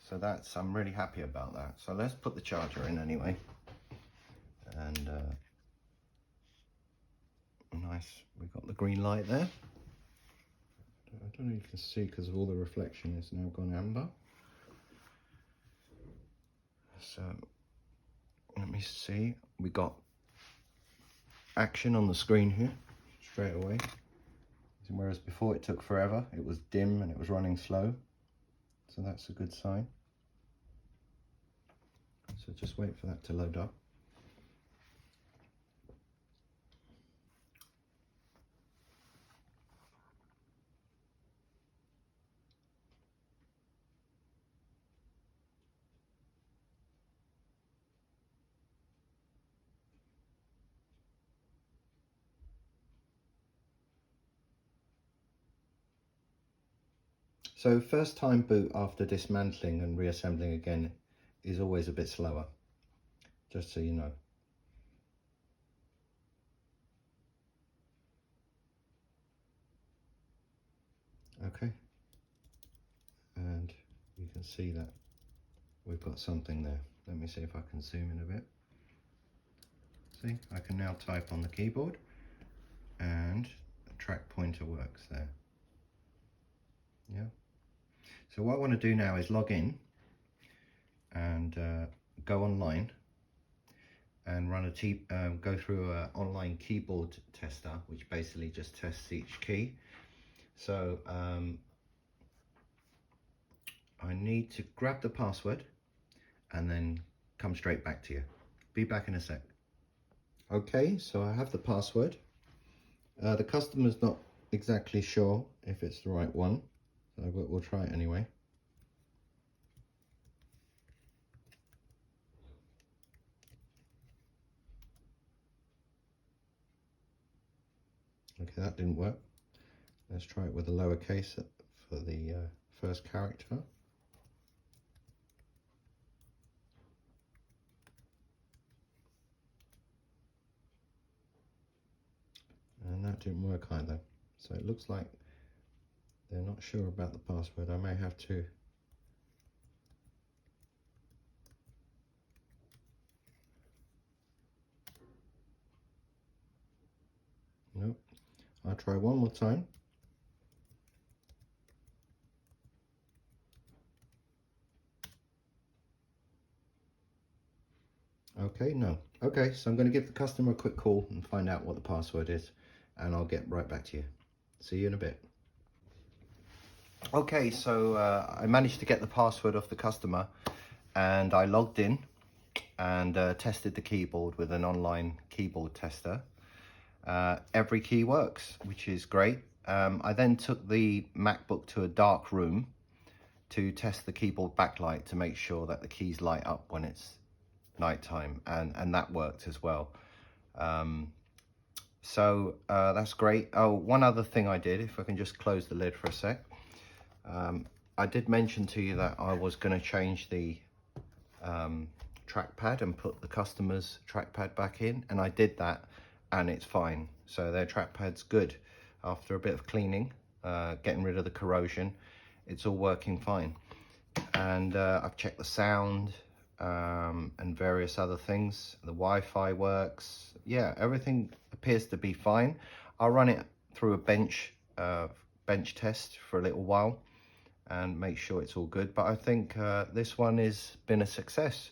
So I'm really happy about that. So let's put the charger in anyway. And nice, we got the green light there. I don't know if you can see because of all the reflection, it's now gone amber. So let me see, we got action on the screen here straight away, whereas before it took forever. It was dim and it was running slow, so that's a good sign. So just wait for that to load up. So first time boot after dismantling and reassembling again is always a bit slower, just so you know. Okay, and you can see that we've got something there. Let me see if I can zoom in a bit. See, I can now type on the keyboard and the track pointer works there. Yeah. So what I want to do now is log in and go online and run go through an online keyboard tester, which basically just tests each key. So I need to grab the password and then come straight back to you. Be back in a sec. Okay, so I have the password. The customer's not exactly sure if it's the right one, so we'll try it anyway. Okay, that didn't work. Let's try it with a lowercase for the first character. And that didn't work either. So it looks like they're not sure about the password. I may have to nope. I'll try one more time. Okay, no. Okay, so I'm going to give the customer a quick call and find out what the password is, and I'll get right back to you. See you in a bit. Okay, so I managed to get the password off the customer, and I logged in and tested the keyboard with an online keyboard tester. every key works, which is great. I then took the MacBook to a dark room to test the keyboard backlight to make sure that the keys light up when it's nighttime, and that worked as well. So that's great. Oh, one other thing I did, if I can just close the lid for a sec. I did mention to you that I was going to change the trackpad and put the customer's trackpad back in, and I did that, and it's fine. So their trackpad's good. After a bit of cleaning, getting rid of the corrosion, it's all working fine. And I've checked the sound and various other things. The Wi-Fi works. Yeah, everything appears to be fine. I'll run it through a bench test for a little while and make sure it's all good. But I think this one has been a success.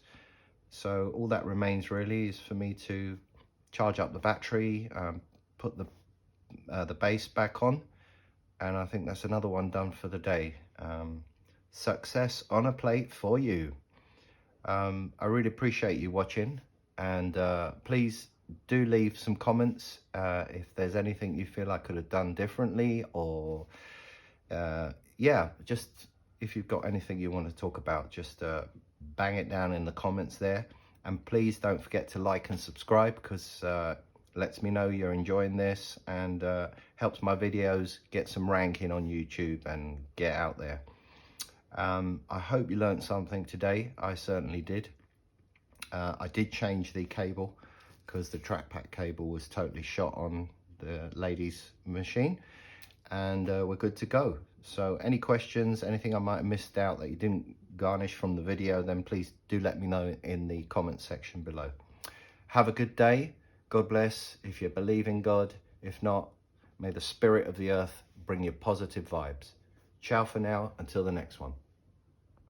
So all that remains really is for me to charge up the battery, put the base back on, and I think that's another one done for the day. Success on a plate for you. I really appreciate you watching, and please do leave some comments if there's anything you feel I could have done differently, or yeah, just if you've got anything you want to talk about, just bang it down in the comments there. And please don't forget to like and subscribe, because lets me know you're enjoying this, and helps my videos get some ranking on YouTube and get out there. I hope you learned something today. I certainly did. I did change the cable because the trackpad cable was totally shot on the lady's machine, and we're good to go. So any questions, anything I might have missed out that you didn't garnish from the video, then please do let me know in the comment section below. Have a good day. God bless if you believe in God. If not, may the spirit of the earth bring you positive vibes. Ciao for now, until the next one.